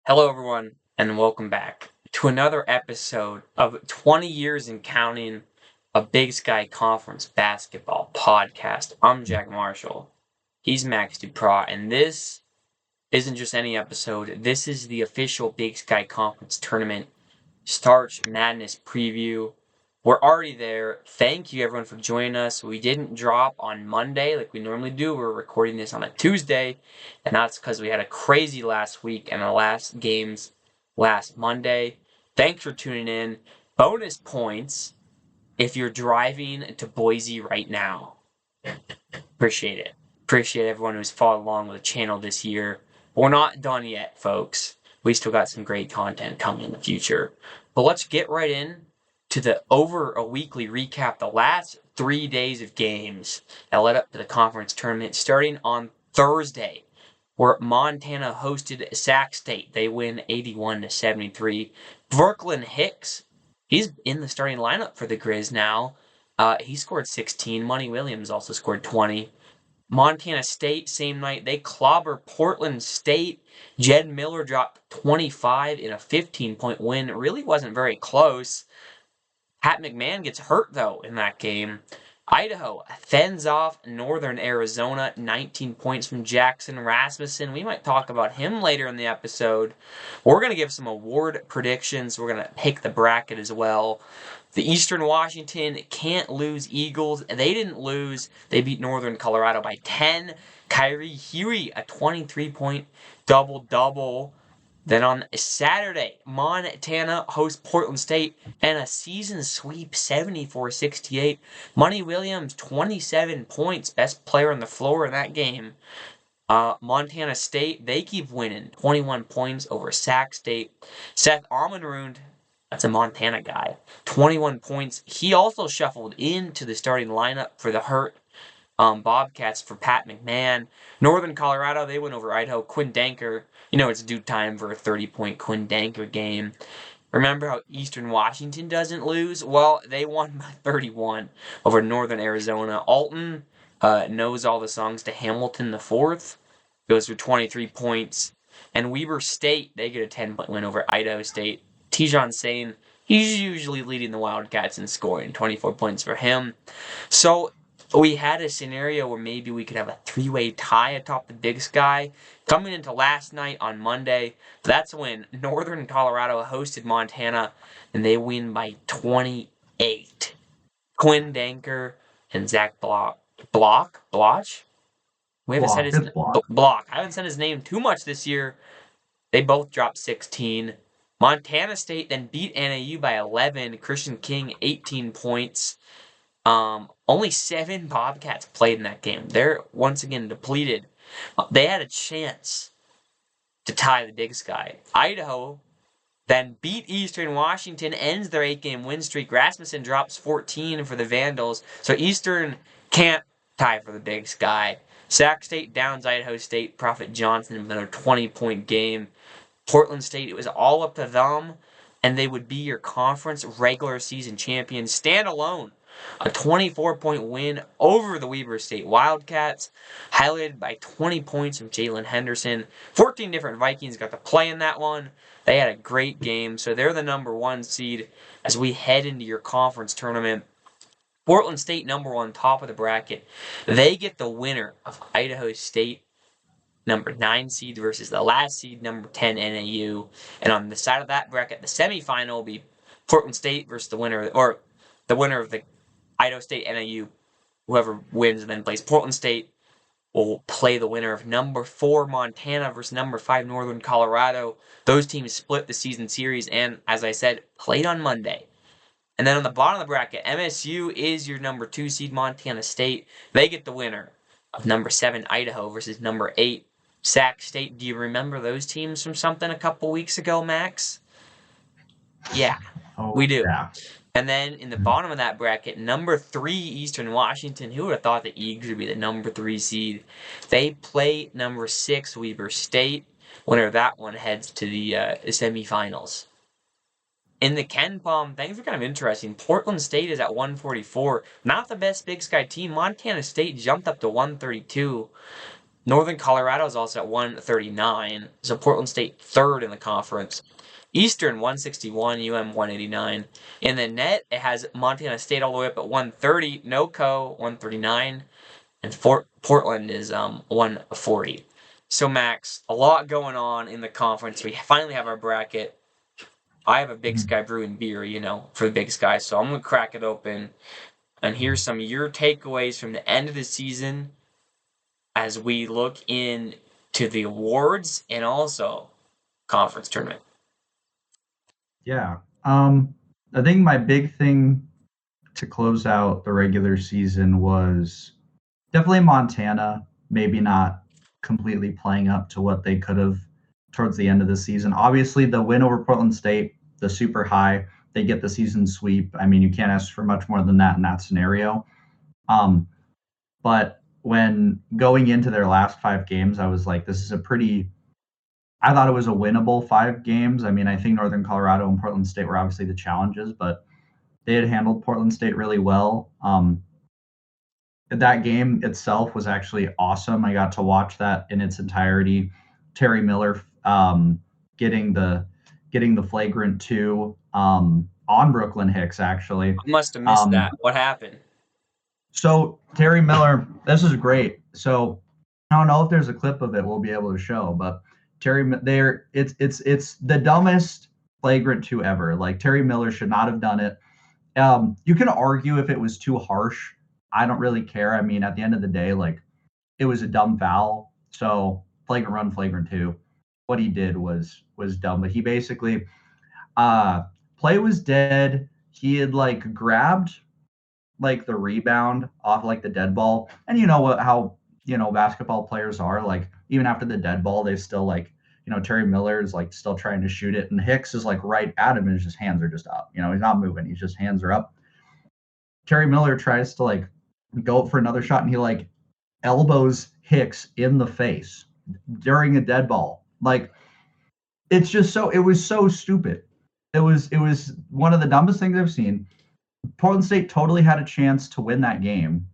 Hello, everyone, and welcome back to another episode of 20 Years and Counting, a Big Sky Conference basketball podcast. I'm Jack Marshall. He's Max Duprat, and this isn't just any episode. This is the official Big Sky Conference tournament Starch Madness preview. We're already there. Thank you, everyone, for joining us. We didn't drop on Monday like we normally do. We're recording this on a Tuesday, and that's because we had a crazy last week and the last games last Monday. Thanks for tuning in. Bonus points if you're driving to Boise right now. Appreciate it. Appreciate everyone who's followed along with the channel this year. We're not done yet, folks. We still got some great content coming in the future. But let's get right in to the over a weekly recap, the last 3 days of games that led up to the conference tournament, starting on Thursday, where Montana hosted Sac State. They win 81-73. Brooklyn Hicks, he's in the starting lineup for the Grizz now. He scored 16. Money Williams also scored 20. Montana State, same night, they clobber Portland State. Jed Miller dropped 25 in a 15-point win. It really wasn't very close. Pat McMahon gets hurt, though, in that game. Idaho fends off Northern Arizona, 19 points from Jackson Rasmussen. We might talk about him later in the episode. We're going to give some award predictions. We're going to pick the bracket as well. The Eastern Washington can't lose Eagles. They didn't lose. They beat Northern Colorado by 10. Kyrie Huey, a 23-point double-double. Then on Saturday, Montana hosts Portland State and a season sweep 74-68. Money Williams, 27 points, best player on the floor in that game. Montana State, they keep winning, 21 points over Sac State. Seth Amundrund, that's a Montana guy, 21 points. He also shuffled into the starting lineup for the hurt Bobcats for Pat McMahon. Northern Colorado, they win over Idaho. Quinn Danker, it's due time for a 30-point Quinn Danker game. Remember how Eastern Washington doesn't lose? Well, they won by 31 over Northern Arizona. Alton knows all the songs to Hamilton the Fourth, goes for 23 points. And Weber State, they get a 10-point win over Idaho State. Tijon Sane, he's usually leading the Wildcats in scoring, 24 points for him. So we had a scenario where maybe we could have a three-way tie atop the Big Sky. Coming into last night on Monday, that's when Northern Colorado hosted Montana, and they win by 28. Quinn Danker and Zach Bloch? We haven't said his Bloch. I haven't said his name too much this year. They both dropped 16. Montana State then beat NAU by 11. Christian King, 18 points. Only 7 Bobcats played in that game. They're once again depleted. They had a chance to tie the Big Sky. Idaho then beat Eastern Washington, ends their 8-game win streak. Rasmussen drops 14 for the Vandals, so Eastern can't tie for the Big Sky. Sac State downs Idaho State. Prophet Johnson with another 20-point game. Portland State, it was all up to them, and they would be your conference regular season champions. Stand alone. A 24-point win over the Weber State Wildcats, highlighted by 20 points from Jalen Henderson. 14 different Vikings got to play in that one. They had a great game, so they're the number 1 seed as we head into your conference tournament. Portland State, number 1, top of the bracket. They get the winner of Idaho State, number 9 seed, versus the last seed, number 10 NAU. And on the side of that bracket, the semifinal will be Portland State versus the winner of the Idaho State, NAU. Whoever wins and then plays Portland State will play the winner of number 4 Montana versus number 5 Northern Colorado. Those teams split the season series and, as I said, played on Monday. And then on the bottom of the bracket, MSU is your number 2 seed Montana State. They get the winner of number 7 Idaho versus number 8 Sac State. Do you remember those teams from something a couple weeks ago, Max? Yeah, we do. Yeah. And then in the bottom of that bracket, number 3 Eastern Washington. Who would have thought the Eagles would be the number 3 seed? They play number 6 Weber State. Winner of that one heads to the semifinals. In the Ken Palm, things are kind of interesting. Portland State is at 144. Not the best Big Sky team. Montana State jumped up to 132. Northern Colorado is also at 139, so Portland State third in the conference. Eastern 161, UM 189. In the net, it has Montana State all the way up at 130, NoCo 139, and Portland is 140. So Max, a lot going on in the conference. We finally have our bracket. I have a Big Sky Brewing beer, for the Big Sky, so I'm gonna crack it open. And here's some of your takeaways from the end of the season as we look into the awards and also conference tournament. Yeah. I think my big thing to close out the regular season was definitely Montana, maybe not completely playing up to what they could have towards the end of the season. Obviously, the win over Portland State, the super high, they get the season sweep. I mean, you can't ask for much more than that in that scenario. But when going into their last 5 games, I was like, this is I thought it was a winnable 5 games. I mean, I think Northern Colorado and Portland State were obviously the challenges, but they had handled Portland State really well. That game itself was actually awesome. I got to watch that in its entirety. Terry Miller getting the flagrant 2 on Brooklyn Hicks, actually. I must have missed that. What happened? So Terry Miller, this is great. So I don't know if there's a clip of it we'll be able to show, but it's the dumbest flagrant 2 ever. Like, Terry Miller should not have done it. You can argue if it was too harsh. I don't really care. I mean, at the end of the day, like, it was a dumb foul. So flagrant run, flagrant 2. What he did was dumb. But he basically play was dead. He had like grabbed like the rebound off like the dead ball. And you know how basketball players are, like, even after the dead ball, they still like, Terry Miller is like still trying to shoot it, and Hicks is like right at him, and his hands are just up. He's not moving. He's just hands are up. Terry Miller tries to like go for another shot, and he like elbows Hicks in the face during a dead ball. Like, it was so stupid. It was one of the dumbest things I've seen. Portland State totally had a chance to win that game,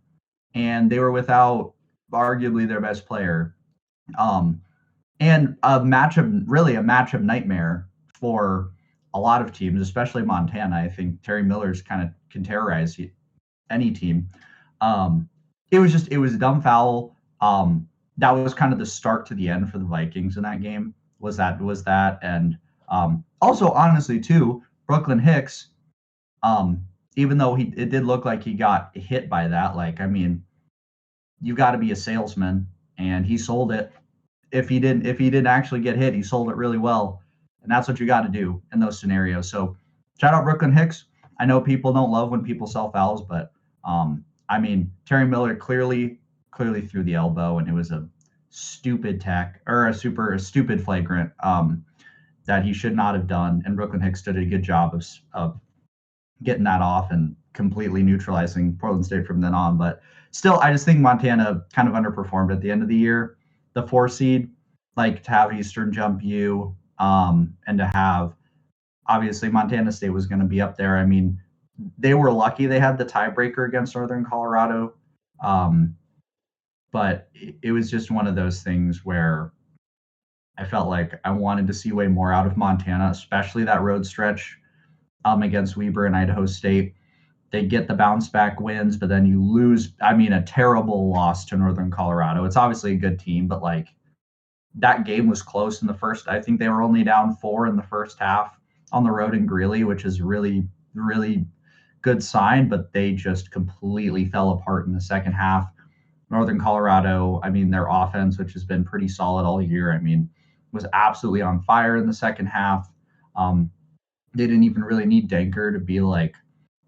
and they were without arguably their best player. And a matchup nightmare for a lot of teams, especially Montana. I think Terry Miller's kind of can terrorize any team. It was a dumb foul. That was kind of the start to the end for the Vikings in that game. Was that, and also honestly too, Brooklyn Hicks. Even though it did look like he got hit by that, like, I mean, you got to be a salesman, and he sold it. If he didn't actually get hit, he sold it really well, and that's what you got to do in those scenarios. So shout out Brooklyn Hicks. I know people don't love when people sell fouls, but I mean, Terry Miller clearly threw the elbow, and it was a stupid tech, or a stupid flagrant that he should not have done. And Brooklyn Hicks did a good job of getting that off and completely neutralizing Portland State from then on. But still, I just think Montana kind of underperformed at the end of the year. The 4 seed, like, to have Eastern jump you, and to have, obviously, Montana State was going to be up there. I mean, they were lucky they had the tiebreaker against Northern Colorado. But it was just one of those things where I felt like I wanted to see way more out of Montana, especially that road stretch against Weber and Idaho State. They get the bounce back wins, but then you lose. I mean, a terrible loss to Northern Colorado. It's obviously a good team, but like, that game was close in the first. I think they were only down 4 in the first half on the road in Greeley, which is really, really good sign, but they just completely fell apart in the second half. Northern Colorado, I mean, their offense, which has been pretty solid all year, I mean, was absolutely on fire in the second half. They didn't even really need Denker to be like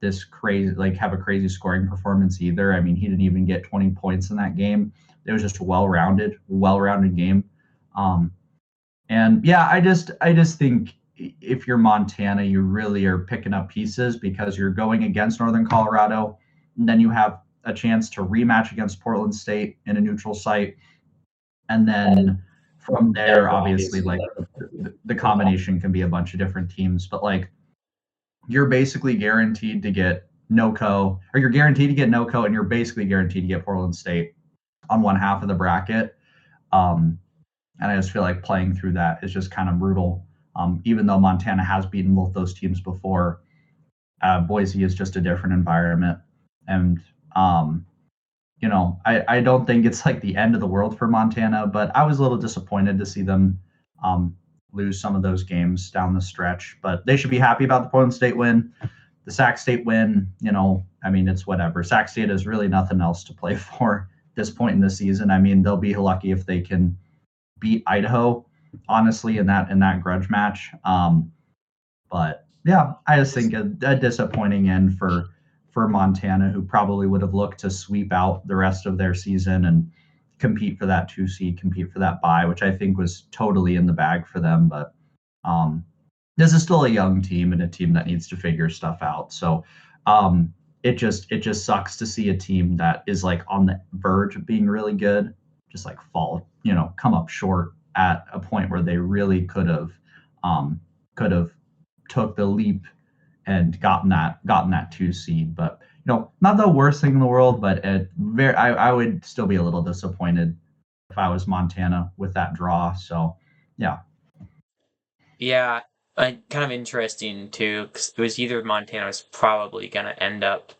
this crazy, like, have a crazy scoring performance either. I mean, he didn't even get 20 points in that game. It was just a well-rounded game. And yeah, I just think if you're Montana, you really are picking up pieces because you're going against Northern Colorado, and then you have a chance to rematch against Portland State in a neutral site, and then from there, obviously, like, the combination can be a bunch of different teams, but like, you're basically guaranteed to get NoCo, or you're guaranteed to get NoCo, and you're basically guaranteed to get Portland State on one half of the bracket. And I just feel like playing through that is just kind of brutal. Even though Montana has beaten both those teams before, Boise is just a different environment. And, I don't think it's like the end of the world for Montana, but I was a little disappointed to see them um, lose some of those games down the stretch. But they should be happy about the Portland State win. The Sac State win, I mean, it's whatever. Sac State has really nothing else to play for at this point in the season. I mean, they'll be lucky if they can beat Idaho, honestly, in that grudge match. But yeah, I just think a disappointing end for Montana, who probably would have looked to sweep out the rest of their season and compete for that 2 seed, compete for that bye, which I think was totally in the bag for them. But um, this is still a young team and a team that needs to figure stuff out. So um, it just sucks to see a team that is like on the verge of being really good just like fall, come up short at a point where they really could have took the leap and gotten that 2 seed. But not the worst thing in the world, but I would still be a little disappointed if I was Montana with that draw. So yeah. Yeah, kind of interesting too, because it was either Montana was probably going to end up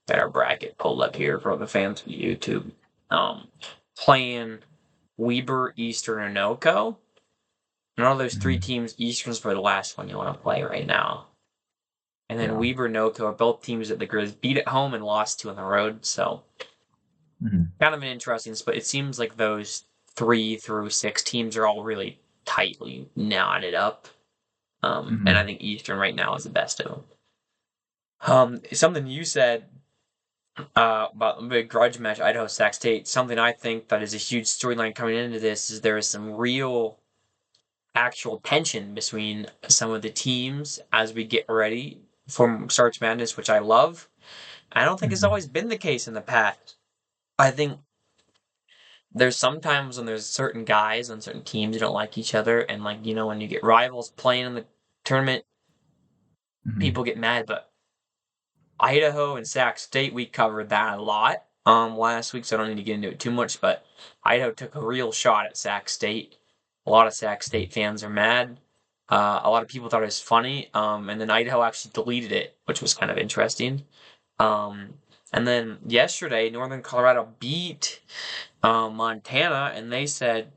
at our bracket pulled up here for the fans of YouTube, playing Weber, Eastern, and Noco. And all those three Mhm. teams, Eastern's for the last one you want to play right now. And then Yeah. Weber and Noco are both teams that the Grizz beat at home and lost to on the road. So Mhm. kind of an interesting split. It seems like those 3 through 6 teams are all really tightly knotted up. And I Mhm. think Eastern right now is the best of them. Something you said about the big grudge match, Idaho Sac State. Something I think that is a huge storyline coming into this is there is some real, actual tension between some of the teams as we get ready for Starch Madness, which I love. I don't think it's Mhm. always been the case in the past. I think there's sometimes when there's certain guys on certain teams who don't like each other, and like when you get rivals playing in the tournament, Mhm. people get mad. But Idaho and Sac State, we covered that a lot last week, so I don't need to get into it too much. But Idaho took a real shot at Sac State. A lot of Sac State fans are mad. A lot of people thought it was funny, and then Idaho actually deleted it, which was kind of interesting. Um, and then yesterday, Northern Colorado beat Montana, and they said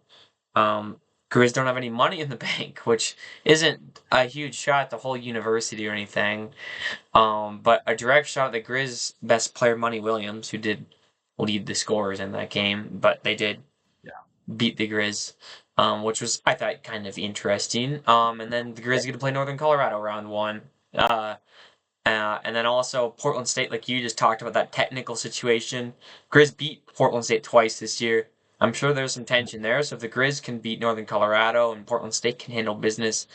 Grizz don't have any money in the bank, which isn't a huge shot at the whole university or anything. But a direct shot at the Grizz best player, Money Williams, who did lead the scorers in that game, but they did Yeah. beat the Grizz, which was, I thought, kind of interesting. And then the Grizz get to play Northern Colorado round one. Uh, and then also Portland State, like you just talked about that technical situation. Grizz beat Portland State twice this year. I'm sure there's some tension there. So if the Grizz can beat Northern Colorado and Portland State can handle business,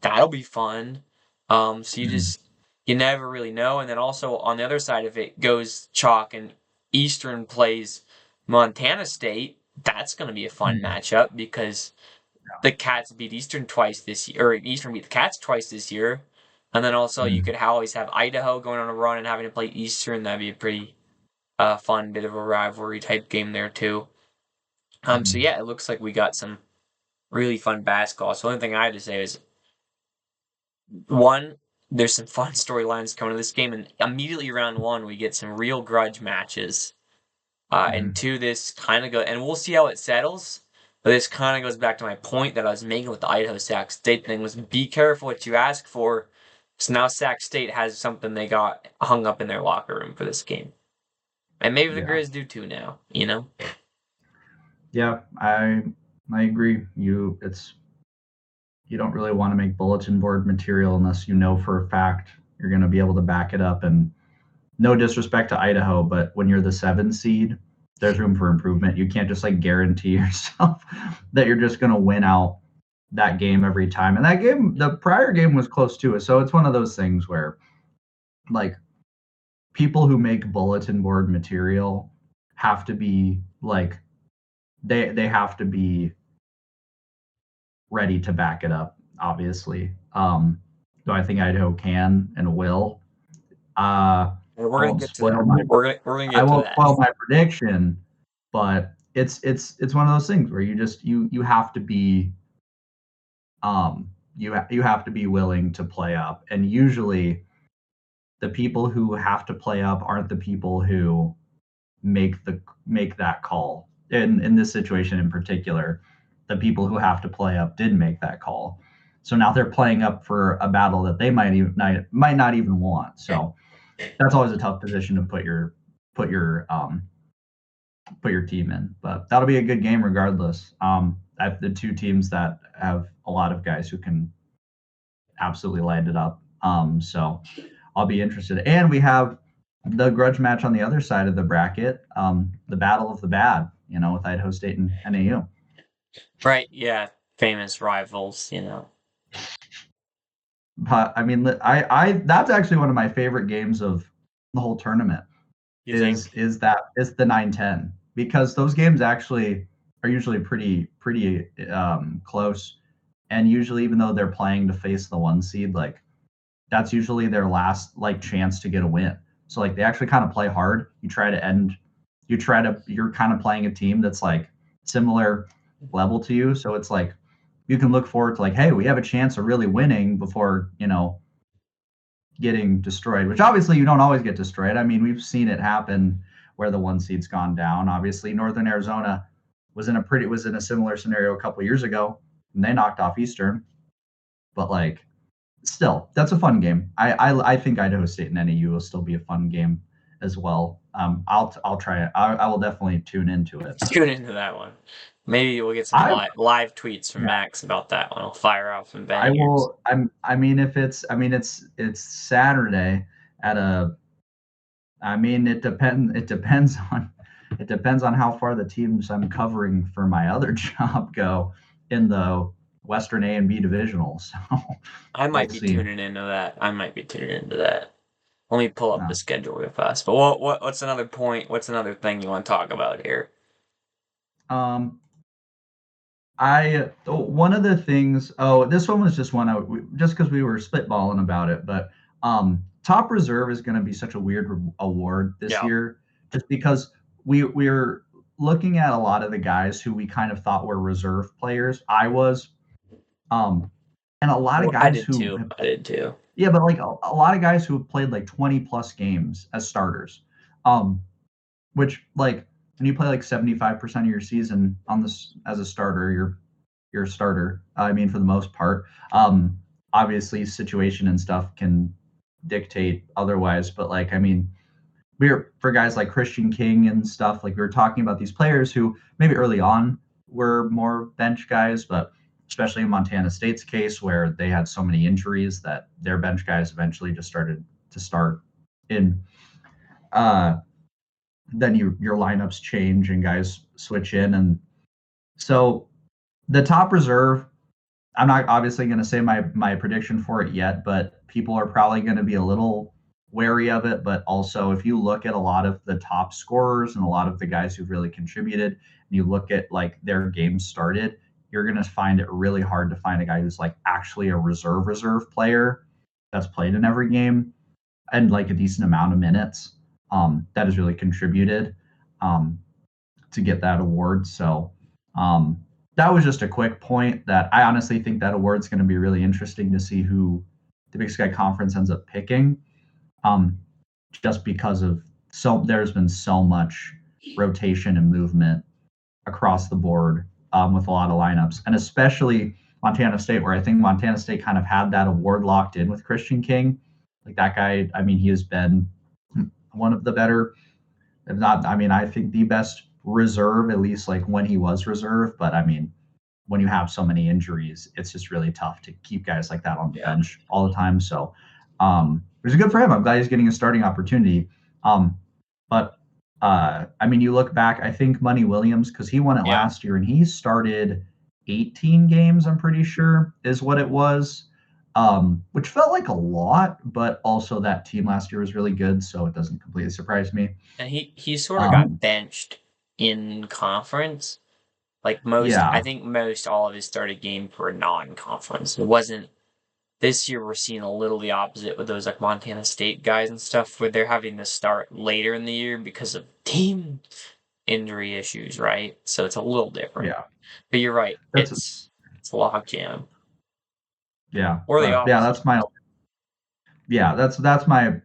that'll be fun. So Mhm. you never really know. And then also on the other side of it goes chalk and Eastern plays Montana State. That's going to be a fun Mhm. matchup because the Cats beat Eastern twice this year, or Eastern beat the Cats twice this year. And then also you Mhm. could always have Idaho going on a run and having to play Eastern. That'd be a pretty fun bit of a rivalry type game there too. So Mhm. yeah, it looks like we got some really fun basketball. So the only thing I have to say is one, there's some fun storylines coming to this game, and immediately round one we get some real grudge matches. And Mhm. two, this kind of go, and we'll see how it settles. But this kind of goes back to my point that I was making with the Idaho Sac State thing: was be careful what you ask for. So now Sac State has something they got hung up in their locker room for this game, and maybe the Yeah. Grizz do too now. You know? Yeah. I agree. You don't really want to make bulletin board material unless you know for a fact you're going to be able to back it up. And no disrespect to Idaho, but when you're the 7 seed, there's room for improvement. You can't just like guarantee yourself that you're just going to win out that game every time. And that game, the prior game was close to it. So it's one of those things where like people who make bulletin board material have to be like they have to be ready to back it up, obviously. Do I think Idaho can and will? Uh, We're I gonna won't get to that. spoil my We're gonna I get to won't that. spoil my prediction, but it's one of those things where you have to be you have to be willing to play up, and usually the people who have to play up aren't the people who make that call. In this situation in particular, the people who have to play up did make that call. So now they're playing up for a battle that they might not even want. So that's always a tough position to put your put your team in. But that'll be a good game regardless. I have the two teams that have a lot of guys who can absolutely light it up. So I'll be interested. And we have the grudge match on the other side of the bracket, the battle of the bad, with Idaho State and NAU. Right, yeah. Famous rivals, But I mean, I that's actually one of my favorite games of the whole tournament. You Is think? is that it's the 9-10, because those games actually are usually pretty close, and usually even though they're playing to face the one seed, like that's usually their last like chance to get a win. So like they actually kind of play hard. You're kind of playing a team that's like similar level to you. So it's like you can look forward to like, hey, we have a chance of really winning before, getting destroyed, which obviously you don't always get destroyed. I mean, we've seen it happen where the one seed's gone down. Obviously, Northern Arizona was in a similar scenario a couple years ago, and they knocked off Eastern. But like still, that's a fun game. I think Idaho State and NAU will still be a fun game as well. I'll try it. I will definitely tune into it. Tune into that one. Maybe we'll get some I live tweets from Yeah, Max about that one. I'll fire off some I bangers. will. I mean, if it's I mean it's Saturday at a. I mean, it depends on how far the teams I'm covering for my other job go in the Western A and B divisional. So I we'll might be see. tuning into that. I might be tuning into that. Let me pull up the Uh, schedule real fast. But what's another point? What's another thing you want to talk about here? um, one of the things. Oh, this one was just one just because we were spitballing about it, but top reserve is going to be such a weird award this Yeah. year, just because we're looking at a lot of the guys who we kind of thought were reserve players. I was, um, and a lot of I guys did who too. have, I did too. yeah, but like a lot of guys who have played like 20 plus games as starters. Um, which like when you play like 75% of your season on this as a starter, you're a starter. I mean, for the most part. Obviously, situation and stuff can dictate otherwise, but like I mean, we're for guys like Christian King and stuff. Like we were talking about these players who maybe early on were more bench guys, but especially in Montana State's case, where they had so many injuries that their bench guys eventually just started to start in. Uh, then your lineups change and guys switch in, and so the top reserve, I'm not obviously going to say my prediction for it yet, but people are probably going to be a little wary of it. But also, if you look at a lot of the top scorers and a lot of the guys who've really contributed, and you look at like their games started, you're going to find it really hard to find a guy who's like actually a reserve player that's played in every game and like a decent amount of minutes, that has really contributed. Um, to get that award. So um, that was just a quick point that I honestly think that award's going to be really interesting to see who the Big Sky Conference ends up picking. Um, just because of there's been so much rotation and movement across the board, with a lot of lineups, and especially Montana State, where I think Montana State kind of had that award locked in with Christian King. Like that guy, I mean, he has been one of the better, if not, I mean, I think the best reserve, at least like when he was reserve. But I mean, when you have so many injuries, it's just really tough to keep guys like that on the Yeah. bench all the time. So it was good for him. I'm glad he's getting a starting opportunity. But I mean, you look back, I think Money Williams, because he won it Yeah. last year and he started 18 games, I'm pretty sure, is what it was. Which felt like a lot, but also that team last year was really good, so it doesn't completely surprise me. And he sort of got Um, benched in conference. Like most, I yeah, think most all of his started games were non-conference. It wasn't this year. We're seeing a little the opposite with those like Montana State guys and stuff, where they're having to start later in the year because of team injury issues, right? So it's a little different. Yeah, But you're right. that's It's a logjam. yeah, Or the but yeah, opposite.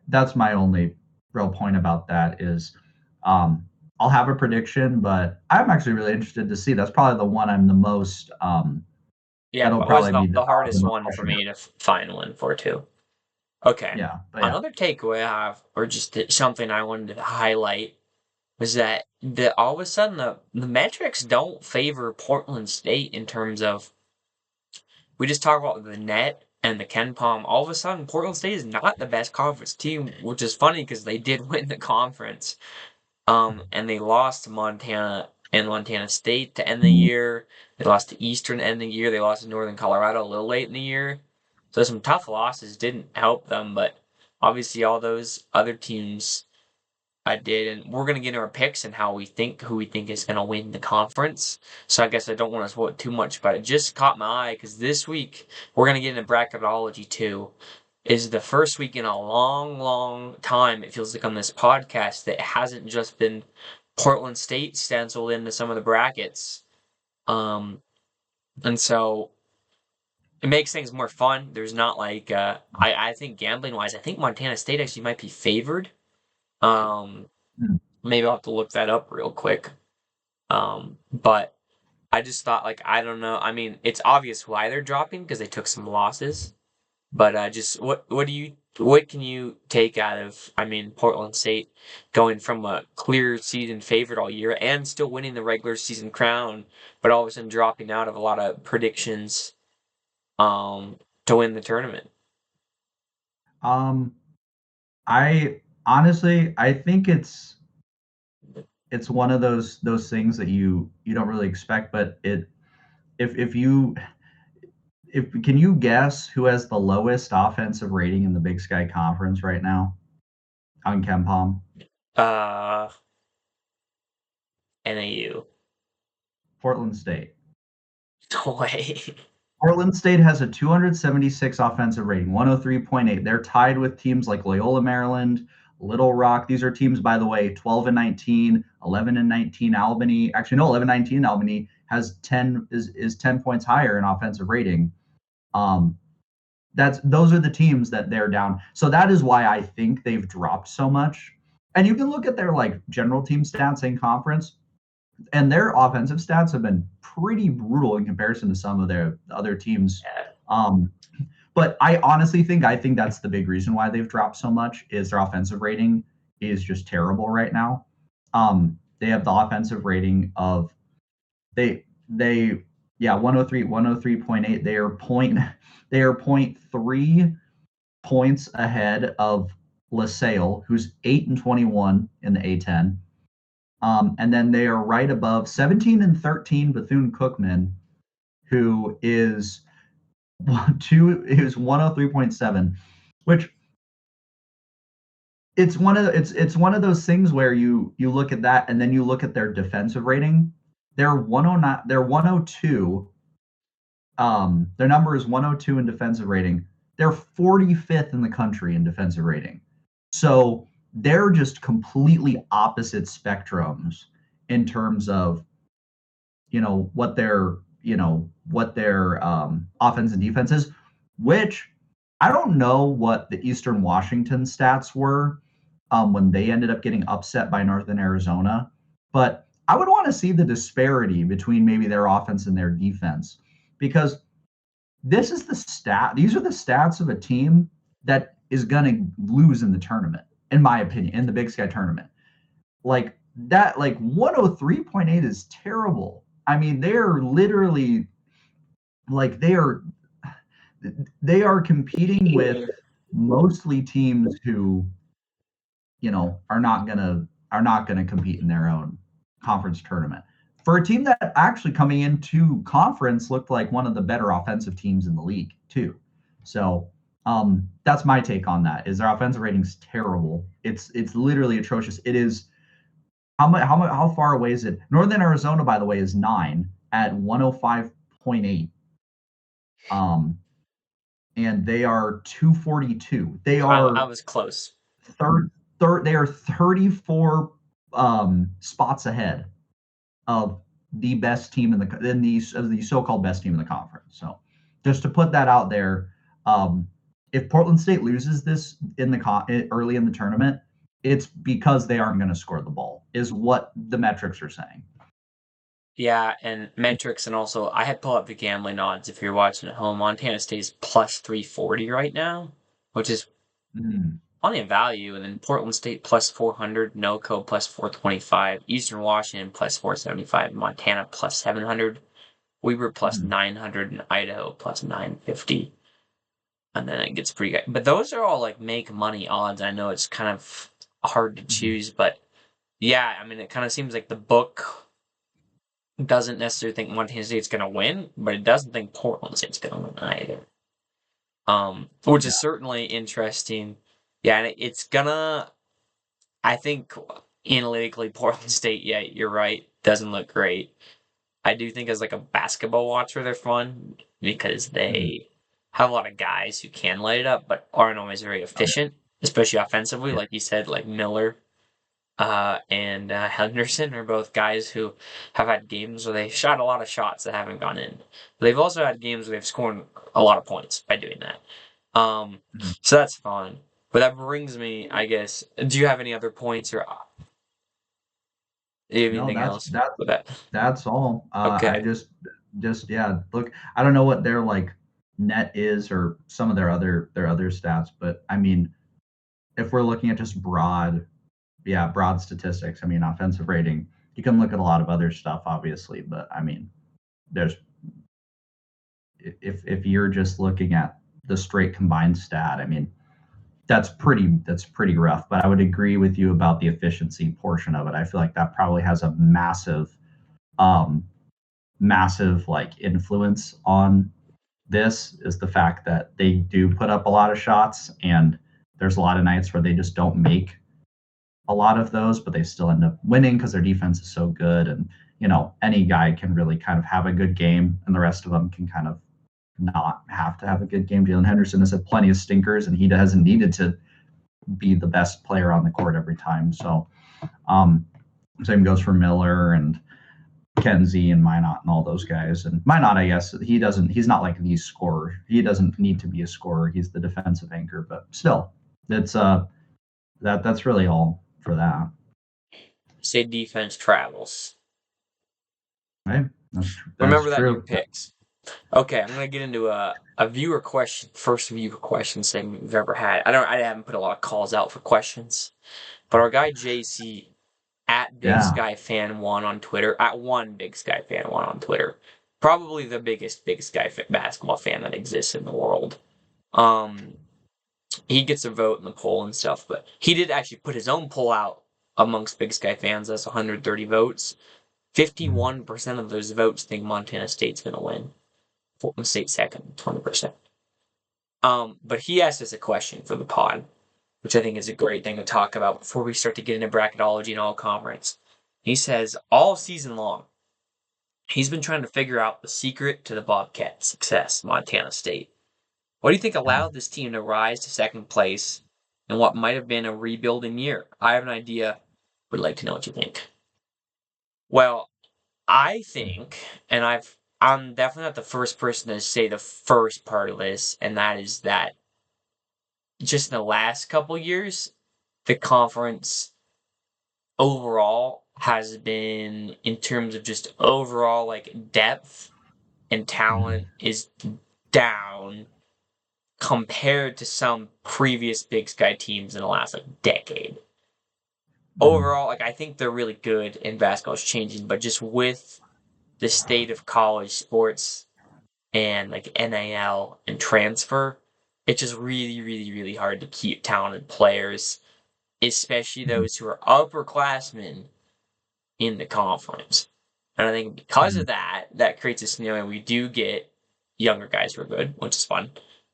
that's my only real point about that is, um, I'll have a prediction, but I'm actually really interested to see. That's probably the one I'm the most Yeah, that'll but was probably be the the hardest most one for question. me to find one for too. Okay. Yeah, but yeah. Another takeaway I have, or just something I wanted to highlight, was that all of a sudden the metrics don't favor Portland State in terms of we just talk about the net and the Ken Palm. All of a sudden, Portland State is not the best conference team, which is funny because they did win the conference. And they lost to Montana and Montana State to end the year. They lost to Eastern to end the year. They lost to Northern Colorado a little late in the year. So some tough losses didn't help them, but obviously all those other teams I did, and we're gonna get into our picks and who we think is gonna win the conference. So I guess I don't want to spoil too much, but it just caught my eye because this week we're gonna get into bracketology too. Is the first week in a long, long time it feels like on this podcast that hasn't just been Portland State stenciled into some of the brackets. And so it makes things more fun. There's not like I think gambling wise, I think Montana State actually might be favored. Um, Mm. Maybe I'll have to look that up real quick. But I just thought like I don't know. I mean, it's obvious why they're dropping because they took some losses. But just what can you take out of I mean Portland State going from a clear season favorite all year and still winning the regular season crown, but all of a sudden dropping out of a lot of predictions to win the tournament. Um, I honestly, I think it's one of those things that you don't really expect, but it if you if can you guess who has the lowest offensive rating in the Big Sky Conference right now on KenPom? Uh NAU. Portland State. No way. Portland State has a 276 offensive rating, 103.8. They're tied with teams like Loyola Maryland, Little Rock. These are teams, by the way, 12 and 19, 11 and 19. Albany, actually, no, 11 19. Albany has 10 is 10 points higher in offensive rating. Um, those are the teams that they're down. So that is why I think they've dropped so much. And you can look at their like general team stats in conference, and their offensive stats have been pretty brutal in comparison to some of their other teams. Yeah. Um, but I think that's the big reason why they've dropped so much is their offensive rating is just terrible right now. They have the offensive rating of they yeah 103.8. They are point 3 points ahead of LaSalle, who's 8 and 21 in the A10. And then they are right above 17 and 13 Bethune Cookman, who is 103.7, which it's one of those things where you look at that and then you look at their defensive rating. They're 109, they're 102. Their number is 102 in defensive rating. They're 45th in the country in defensive rating. So they're just completely opposite spectrums in terms of what their offense and defense is, which I don't know what the Eastern Washington stats were when they ended up getting upset by Northern Arizona, but I would want to see the disparity between maybe their offense and their defense, because these are the stats of a team that is going to lose in the tournament, in my opinion, in the Big Sky tournament. Like that, like 103.8 is terrible. I mean, they're literally like they are competing with mostly teams who, are not gonna compete in their own conference tournament. For a team that actually coming into conference looked like one of the better offensive teams in the league too. So that's my take on that. Is their offensive rating's terrible? It's literally atrocious. It is how far away is it? Northern Arizona, by the way, is 9 at 105.8. Um, and they are 242. They I are was close. third. They are 34 spots ahead. of the best team in the so-called best team in the conference. So just to put that out there, um, if Portland State loses this early in the tournament, it's because they aren't going to score the ball, is what the metrics are saying. Yeah, and metrics, and also I had pulled up the gambling odds if you're watching at home. Montana State's plus 340 right now, which is Mm, plenty of value, and then Portland State plus 400, NoCo plus 425, Eastern Washington plus 475, Montana plus 700, Weber plus mm, 900, and Idaho plus 950. And then it gets pretty good. But those are all like make money odds. I know it's kind of hard to mm. choose, but yeah, I mean, it kind of seems like the book doesn't necessarily think Montana State's going to win, but it doesn't think Portland State's going to win either. Which Yeah. is certainly interesting. Yeah, and it's gonna. I think analytically, Portland State. Yeah, you're right. Doesn't look great. I do think as like a basketball watcher, they're fun because Mm. they have a lot of guys who can light it up, but aren't always very Oh, yeah. efficient, especially offensively. Yeah. Like you said, like Miller and Henderson are both guys who have had games where they shot a lot of shots that haven't gone in. But they've also had games where they've scored a lot of points by doing that. Um, Mhm. so that's fun. But that brings me, I guess. Do you have any other points or No, anything that's else that with that? that's all. I Okay. just yeah, look, I don't know what their like net is or some of their other stats, but I mean, if we're looking at just broad statistics, I mean, offensive rating, you can look at a lot of other stuff, obviously, but I mean, there's if you're just looking at the straight combined stat, I mean, that's pretty rough. But I would agree with you about the efficiency portion of it. I feel like that probably has a um, massive like influence on this is the fact that they do put up a lot of shots and there's a lot of nights where they just don't make a lot of those, but they still end up winning because their defense is so good. And, any guy can really kind of have a good game and the rest of them can kind of not have to have a good game. Jalen Henderson has had plenty of stinkers and he hasn't needed to be the best player on the court every time. So, um, same goes for Miller and Kenzie and Minot and all those guys. And Minot, I guess he's not like the scorer. He doesn't need to be a scorer. He's the defensive anchor, but still, it's that's really all for that. Say defense travels. Right? That's Remember that in your true. picks. Okay, I'm gonna get into a viewer question, first viewer question segment we've ever had. I haven't put a lot of calls out for questions, but our guy JC at Big Yeah. Sky Fan One on Twitter, at one Big Sky Fan One on Twitter, probably the biggest Big Sky basketball fan that exists in the world. Um, he gets a vote in the poll and stuff, but he did actually put his own poll out amongst Big Sky fans. That's 130 votes. 51% of those votes think Montana State's gonna win. Portland State second, 20%. But he asked us a question for the pod, which I think is a great thing to talk about before we start to get into bracketology and all conference. He says all season long, he's been trying to figure out the secret to the Bobcats' success, Montana State. What do you think Yeah. allowed this team to rise to second place in what might have been a rebuilding year? I have an idea. Would like to know what you think. Well, I think, and I'm definitely not the first person to say the first part of this, and that is that just in the last couple years, the conference overall has been, in terms of just overall like depth and talent, is down compared to some previous Big Sky teams in the last like decade. Mm-hmm. Overall, like I think they're really good and basketball is changing, but just with the state of college sports and like NIL and transfer, it's just really, really, really hard to keep talented players, especially Mm-hmm. those who are upperclassmen in the conference. And I think because of that, that creates a scenario where we do get younger guys who are good, which is fun.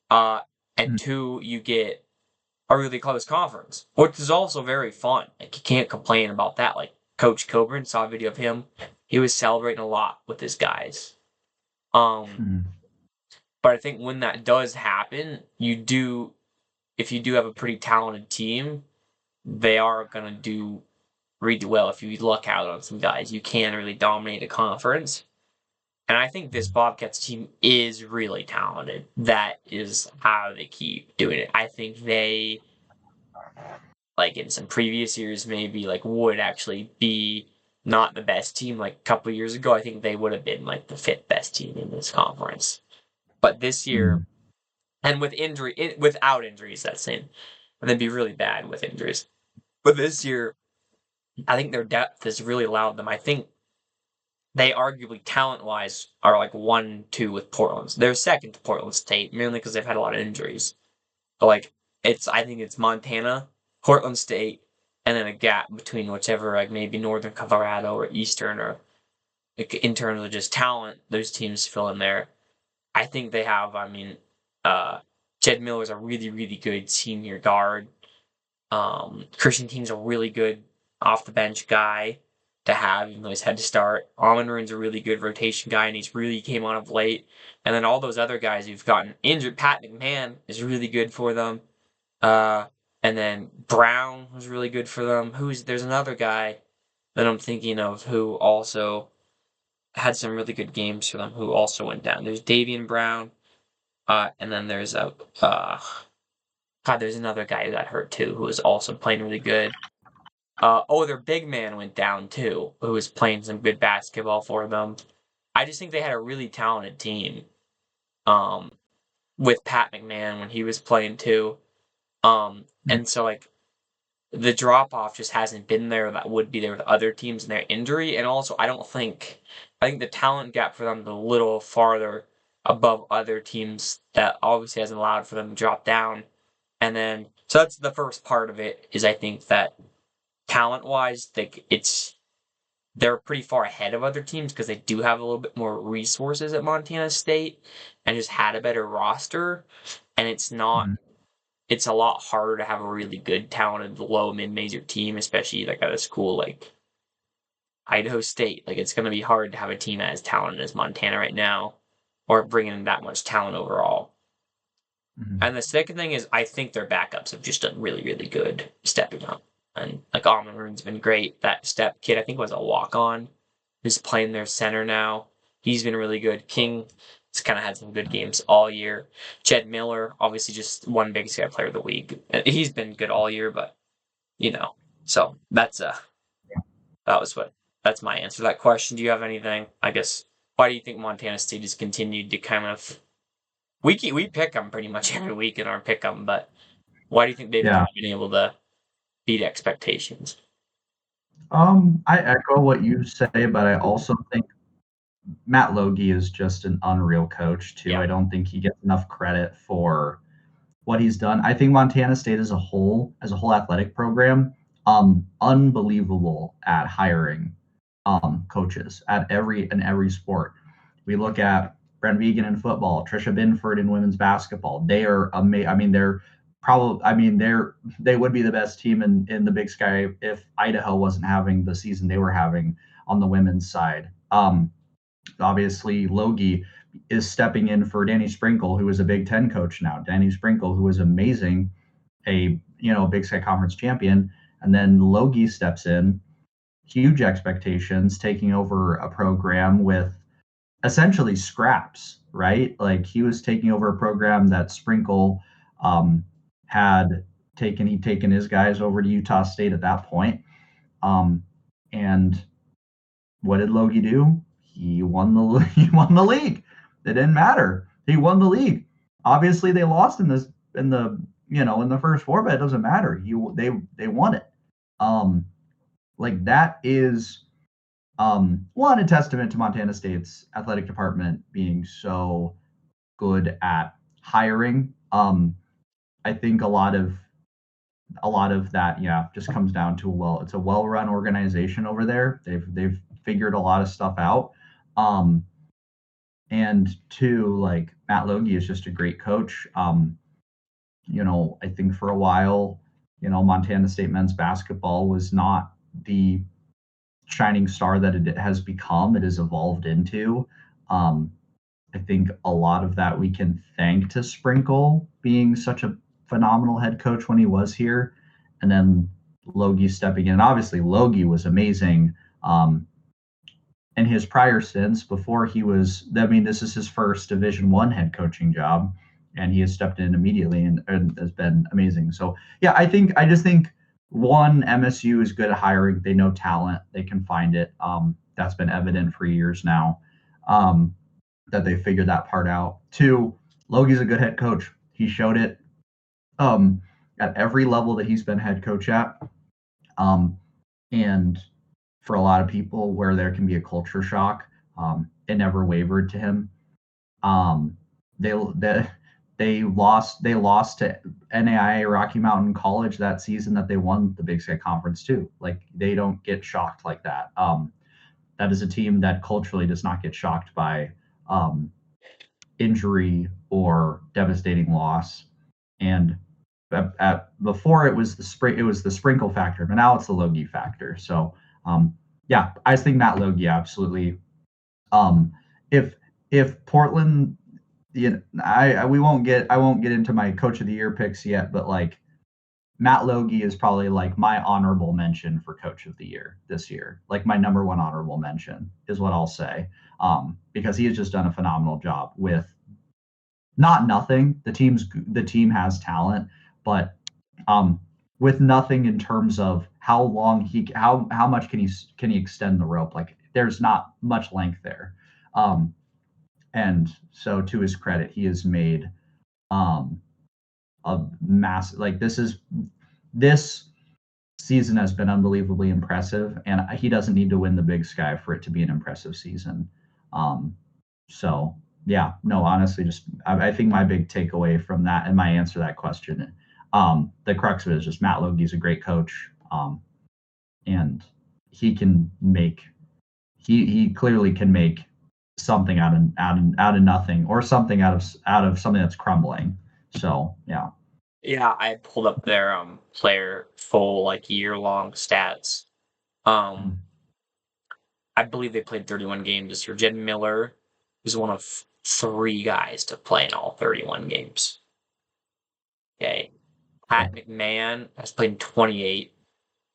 Uh, and two, you get a really close conference, which is also very fun. Like you can't complain about that. Like Coach Coburn, saw a video of him. He was celebrating a lot with his guys. Um, Mm-hmm. but I think when that does happen, if you do have a pretty talented team, they are gonna do really well. If you look out on some guys, you can really dominate a conference. And I think this Bobcats team is really talented. That is how they keep doing it. I think they, like in some previous years, maybe like would actually be not the best team. Like a couple years ago, I think they would have been like the fifth best team in this conference. But this year, Mm. and without injuries, that's in, and they'd be really bad with injuries. But this year, I think their depth has really allowed them. I think they arguably talent wise are like 1-2 with Portland. They're second to Portland State, mainly because they've had a lot of injuries. But like I think it's Montana, Portland State, and then a gap between whichever, like maybe Northern Colorado or Eastern, or like, in terms of just talent, those teams fill in there. I think they have. I mean, uh, Jed Miller's a really really good senior guard. Christian King's a really good off the bench guy to have, even though he's had to start. Almond a really good rotation guy, and he's really came on of late. And then all those other guys who've gotten injured. Pat McMahon is really good for them. Uh, and then Brown was really good for them. There's another guy that I'm thinking of who also had some really good games for them who also went down. There's Davian Brown, and then there's there's another guy who got hurt too who was also playing really good. Their big man went down too, who was playing some good basketball for them. I just think they had a really talented team. Um, with Pat McMahon when he was playing too. And so like the drop off just hasn't been there that would be there with other teams in their injury. And also I think the talent gap for them is a little farther above other teams that obviously hasn't allowed for them to drop down. And then so that's the first part of it is I think that talent wise, like they're pretty far ahead of other teams because they do have a little bit more resources at Montana State and just had a better roster. And Mhm. it's a lot harder to have a really good, talented, low mid major team, especially like at a school like Idaho State. Like it's going to be hard to have a team as talented as Montana right now, or bring in that much talent overall. Mhm. And the second thing is, I think their backups have just done really, really good stepping up. And like Almaroon's been great. That step kid, I think, was a walk on, who's playing their center now. He's been really good. King has kind of had some good games all year. Jed Miller, obviously, just one Big Sky Player of the Week. He's been good all year, but you know. So that was what that's my answer to that question. Do you have anything? I guess why do you think Montana State has continued to kind of we pick them pretty much every week in our pick 'em, but why do you think they've kind Yeah. of been able to beat expectations? I echo what you say, but I also think Matt Logie is just an unreal coach too. Yeah, I don't think he gets enough credit for what he's done. I think Montana State as a whole athletic program, unbelievable at hiring coaches at every sport. We look at Brent Vegan in football, Trisha Binford in women's basketball. They are amazing. I mean, they would be the best team in the Big Sky if Idaho wasn't having the season they were having on the women's side. Obviously, Logie is stepping in for Danny Sprinkle, who is a Big Ten coach now. Danny Sprinkle, who was amazing, Big Sky Conference champion, and then Logie steps in, huge expectations, taking over a program with essentially scraps, right? Like he was taking over a program that Sprinkle um, had taken. He'd taken his guys over to Utah State at that point. Um, and what did Logie do? He won the he won the league. It didn't matter. He won the league. Obviously, they lost in the first four, but it doesn't matter. They won it. Um, like that is one, a testament to Montana State's athletic department being so good at hiring. I think a lot of that, yeah, just comes down to it's a well run organization over there. They've figured a lot of stuff out. Um, and two, like Matt Logie is just a great coach. I think for a while, Montana State men's basketball was not the shining star that it has become. It has evolved into. Um, I think a lot of that we can thank to Sprinkle being such a phenomenal head coach when he was here. And then Logie stepping in. And obviously, Logie was amazing in his prior stints before he was. I mean, this is his first Division I head coaching job, and he has stepped in immediately and has been amazing. So yeah, I just think one, MSU is good at hiring. They know talent. They can find it. That's been evident for years now. That they figured that part out. Two, Logie's a good head coach. He showed it um, at every level that he's been head coach at. And for a lot of people, where there can be a culture shock, it never wavered to him. Um, they, they they lost to NAIA Rocky Mountain College that season that they won the Big Sky Conference too. Like they don't get shocked like that. That is a team that culturally does not get shocked by um, injury or devastating loss. And before it was the sprinkle factor, but now it's the Logie factor. So yeah, I think Matt Logie absolutely. Um, if Portland, I won't get into my coach of the year picks yet, but like Matt Logie is probably like my honorable mention for coach of the year this year. Like my number one honorable mention is what I'll say, because he has just done a phenomenal job with not nothing. The team has talent, but um, with nothing in terms of how much can he extend the rope? Like there's not much length there, um, and so to his credit, he has made um, a massive like this season has been unbelievably impressive, and he doesn't need to win the Big Sky for it to be an impressive season. Um, so yeah, no, honestly, just I think my big takeaway from that and my answer to that question, the crux of it is just Matt Logie's a great coach, and he can make he clearly can make something out of nothing or something out of something that's crumbling. So yeah. Yeah, I pulled up their player full like year-long stats. Um, Mm-hmm. I believe they played 31 games this year. Jed Miller was one of 3 guys to play in all 31 games. Okay. Pat McMahon has played in 28,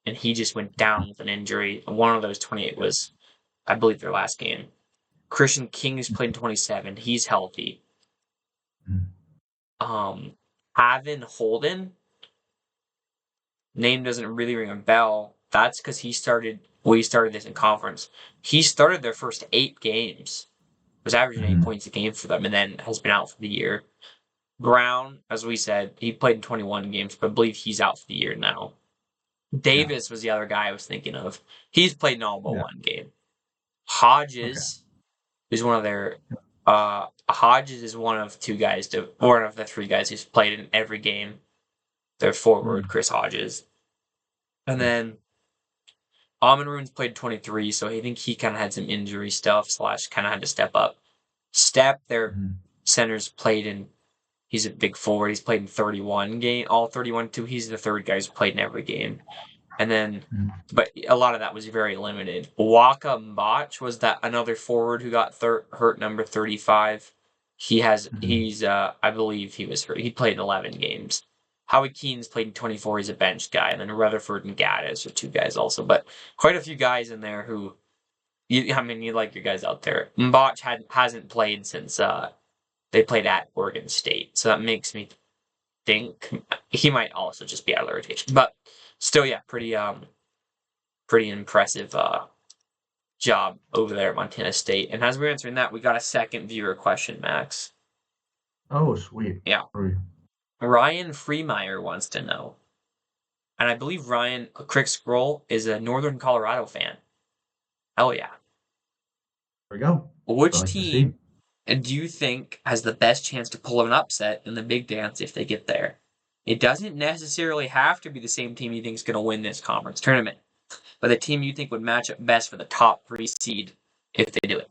and he just went down with an injury. One of those 28 was, I believe, their last game. Christian King has played in 27. He's healthy. Mm-hmm. Um, Havin Holden, name doesn't really ring a bell. That's because we started this in conference. He started their first 8 games, was averaging 8 points a game for them, and then has been out for the year. Brown, as we said, he played in 21 games, but I believe he's out for the year now. Yeah. Davis was the other guy I was thinking of. He's played in all but Yeah. one game. Okay. Hodges is one of their. Hodges is one of 2 guys one of the 3 guys who's played in every game. Their forward, Mm-hmm. Chris Hodges, and Yeah. then Amon Rune's played 23, so I think he kind of had some injury stuff / kind of had to step up. Their Mm-hmm. center's played in. He's a big forward. He's played in 31 all 31 too. He's the 3rd guy who's played in every game. And then, but a lot of that was very limited. Waka Mbach was that another forward who got hurt, number 35. Mm-hmm. I believe he was hurt. He played in 11 games. Howie Keene's played in 24. He's a bench guy. And then Rutherford and Gaddis are 2 guys also. But quite a few guys in there who, you like your guys out there. Mbach hasn't played since they played at Oregon State. So that makes me think he might also just be out of the rotation. But still, yeah, pretty impressive job over there at Montana State. And as we're answering that, we got a second viewer question, Max. Oh, sweet. Yeah. Ryan Freemeyer wants to know. And I believe Ryan Crick Scroll is a Northern Colorado fan. Hell yeah. There we go. I Which like to see. team do you think has the best chance to pull an upset in the big dance if they get there? It doesn't necessarily have to be the same team you think is going to win this conference tournament, but the team you think would match up best for the top 3 seed if they do it.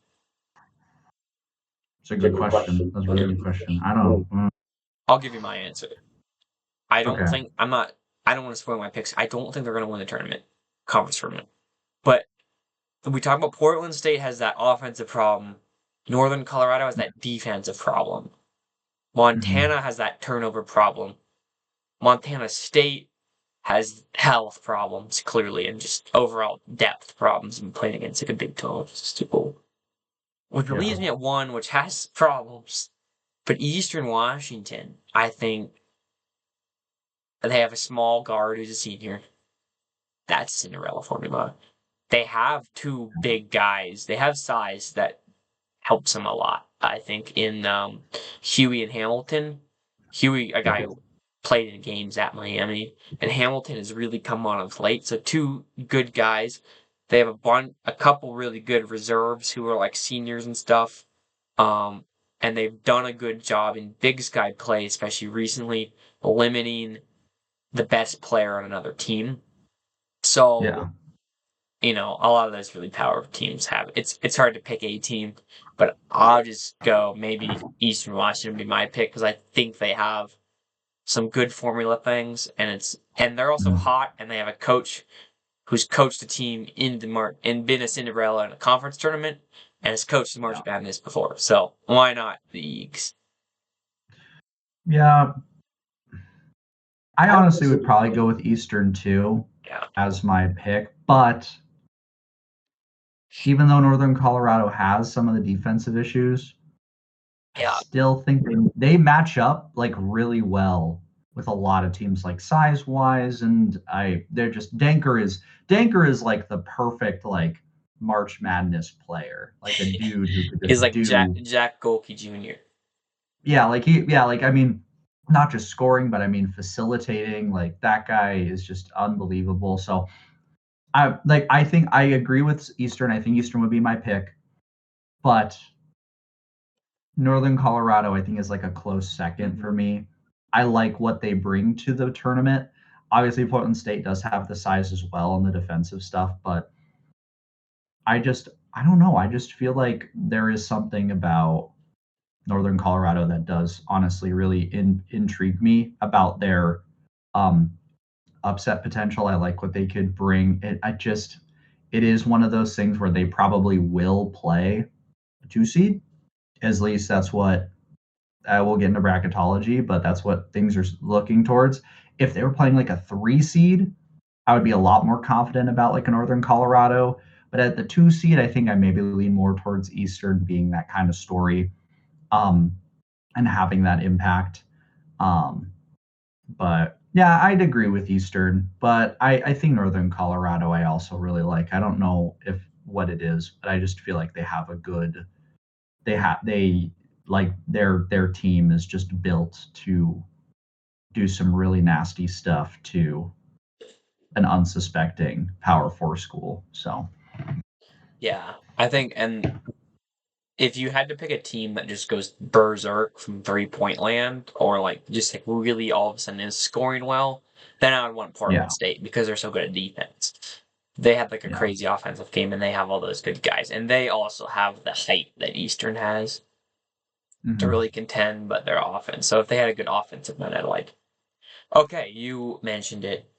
It's a good question. That's a really good question. I don't. I'll give you my answer. I don't Okay. think I'm not. I don't want to spoil my picks. I don't think they're going to win the tournament, conference tournament. But we talk about Portland State has that offensive problem. Northern Colorado has that defensive problem. Mm-hmm. Montana has that turnover problem. Montana State has health problems, clearly, and just overall depth problems in playing against like a Big 12 school. Which leaves me at one which has problems. But Eastern Washington, I think they have a small guard who's a senior. That's Cinderella formula. They have two big guys. They have size that helps them a lot, I think, in Huey and Hamilton. Huey, a guy Yep. who played in games at Miami, and Hamilton has really come on of late. So two good guys. They have a couple really good reserves who are like seniors and stuff. Um, and they've done a good job in Big Sky play, especially recently, limiting the best player on another team. So, Yeah. a lot of those really powerful teams have. It's hard to pick a team, but I'll just go maybe Eastern Washington would be my pick because I think they have some good formula things, and they're also Mhm. hot, and they have a coach who's coached a team in and been a Cinderella in a conference tournament, and has coached the March Yeah. Madness before. So why not the Eagles? Yeah. I I honestly would honestly, probably go with Eastern too yeah, as my pick, but even though Northern Colorado has some of the defensive issues, I yeah, still think they match up like really well with a lot of teams like size wise, and they're just Danker is like the perfect like March Madness player, like a dude who could is just like do Jack Golke Jr. I mean not just scoring, but I mean facilitating. Like that guy is just unbelievable. So I think I agree with Eastern. I think Eastern would be my pick, but Northern Colorado, I think, is like a close second for Mm-hmm. me. I like what they bring to the tournament. Obviously, Portland State does have the size as well on the defensive stuff, but I don't know. I just feel like there is something about Northern Colorado that does honestly really intrigue me about their um, upset potential. I like what they could bring. It is one of those things where they probably will play a two seed. At least that's what we'll get into bracketology, but that's what things are looking towards. If they were playing like a three seed, I would be a lot more confident about like a Northern Colorado. But at the two seed, I think I maybe lean more towards Eastern being that kind of story um, and having that impact. Um, but yeah, I'd agree with Eastern, but I think Northern Colorado I also really like. I don't know if what it is, but I just feel like they have a good they like their team is just built to do some really nasty stuff to an unsuspecting Power Four school. So Yeah, I think, and if you had to pick a team that just goes berserk from 3-point land, or like just like really all of a sudden is scoring well, then I would want yeah, Portland State because they're so good at defense. They have like a yeah, crazy offensive game, and they have all those good guys, and they also have the height that Eastern has to hmm really contend, but their offense. So if they had a good offensive man, I'd like. Okay, you mentioned it.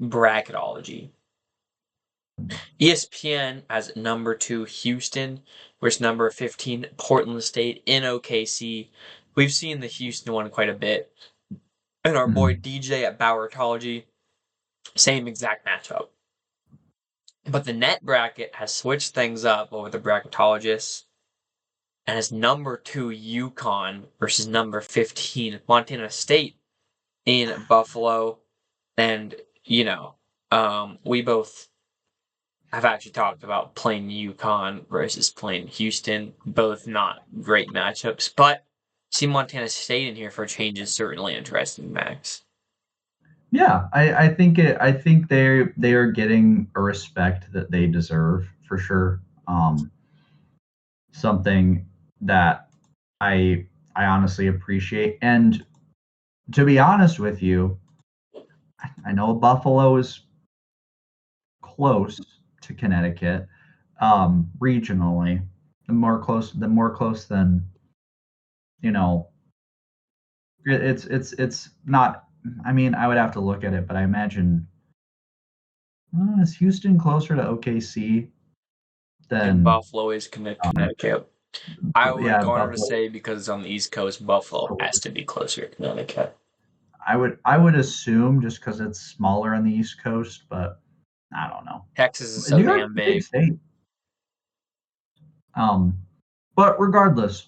Bracketology. ESPN has number 2 Houston versus number 15 Portland State in OKC. We've seen the Houston one quite a bit. And our boy hmm DJ at Bracketology, same exact matchup. But the net bracket has switched things up over the bracketologists and has number 2 Yukon versus number 15 Montana State in Buffalo. And, we both have actually talked about playing Yukon versus playing Houston. Both not great matchups, but see Montana State in here for a change is certainly interesting, Max. yeah. I think they are getting a respect that they deserve for sure. Something that I I honestly appreciate. And to be honest with you, I know Buffalo is close to Connecticut regionally. The more close than you know. It's not. I mean, I would have to look at it, but I imagine is Houston closer to OKC And than Buffalo is Connecticut. I would yeah go on to Buffalo? say because it's on the East Coast, Buffalo So has to be closer to Connecticut. I would assume just because it's smaller on the East Coast, but I don't know. Texas is so New York's damn a big big. state. Um, but regardless,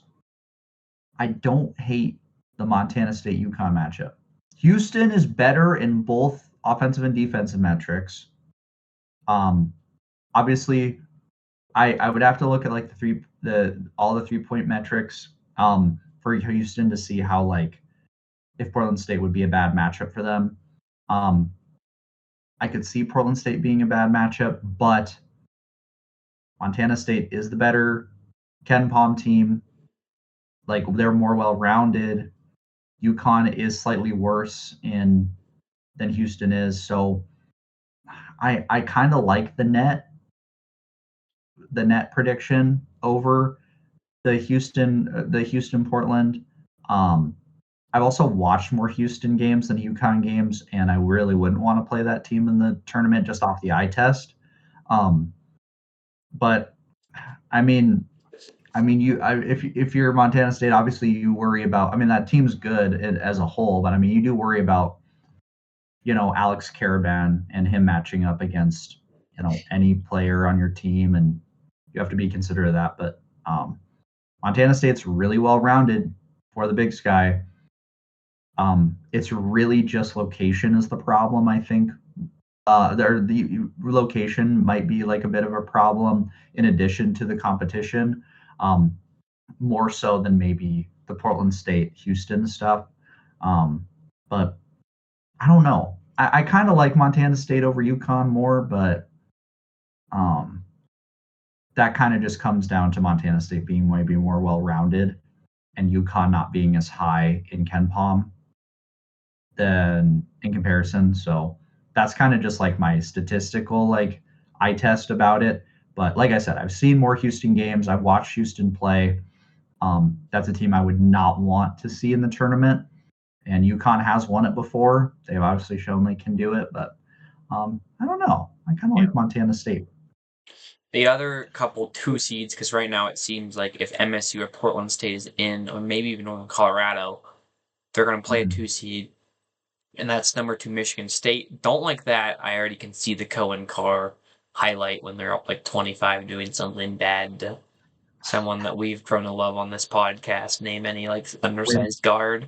I don't hate the Montana State UConn matchup. Houston is better in both offensive and defensive metrics. Um, obviously, I would have to look at like the all the 3 point metrics for Houston to see how like if Portland State would be a bad matchup for them. Um, I could see Portland State being a bad matchup, but Montana State is the better Ken Palm team. Like they're more well rounded. UConn is slightly worse in than Houston is, so I kind of like the net prediction over the Houston Portland. Um, I've also watched more Houston games than UConn games, and I really wouldn't want to play that team in the tournament just off the eye test. Um, but I mean, if you're Montana State, obviously you worry about. I mean, that team's good as a whole, but I mean, you do worry about Alex Caravan and him matching up against any player on your team, and you have to be considerate of that. But Montana State's really well rounded for the Big Sky. It's really just location is the problem, I think. The location might be like a bit of a problem in addition to the competition, um, more so than maybe the Portland State Houston stuff. But I don't know. I kind of like Montana State over UConn more, but um, that kind of just comes down to Montana State being maybe more well rounded and UConn not being as high in Ken Palm than in comparison. So that's kind of just like my statistical like eye test about it. But like I said, I've seen more Houston games. I've watched Houston play. That's a team I would not want to see in the tournament. And UConn has won it before. They've obviously shown they can do it, but I don't know. I kind of Yeah. like Montana State. The other couple 2 seeds, because right now it seems like if MSU or Portland State is in, or maybe even Northern Colorado, they're going to play a Mm. 2 seed, and that's number 2 Michigan State. Don't like that. I already can see the Cohen Carr highlight when they're up like 25 doing something bad to someone that we've grown to love on this podcast. Name any like Wind, undersized guard.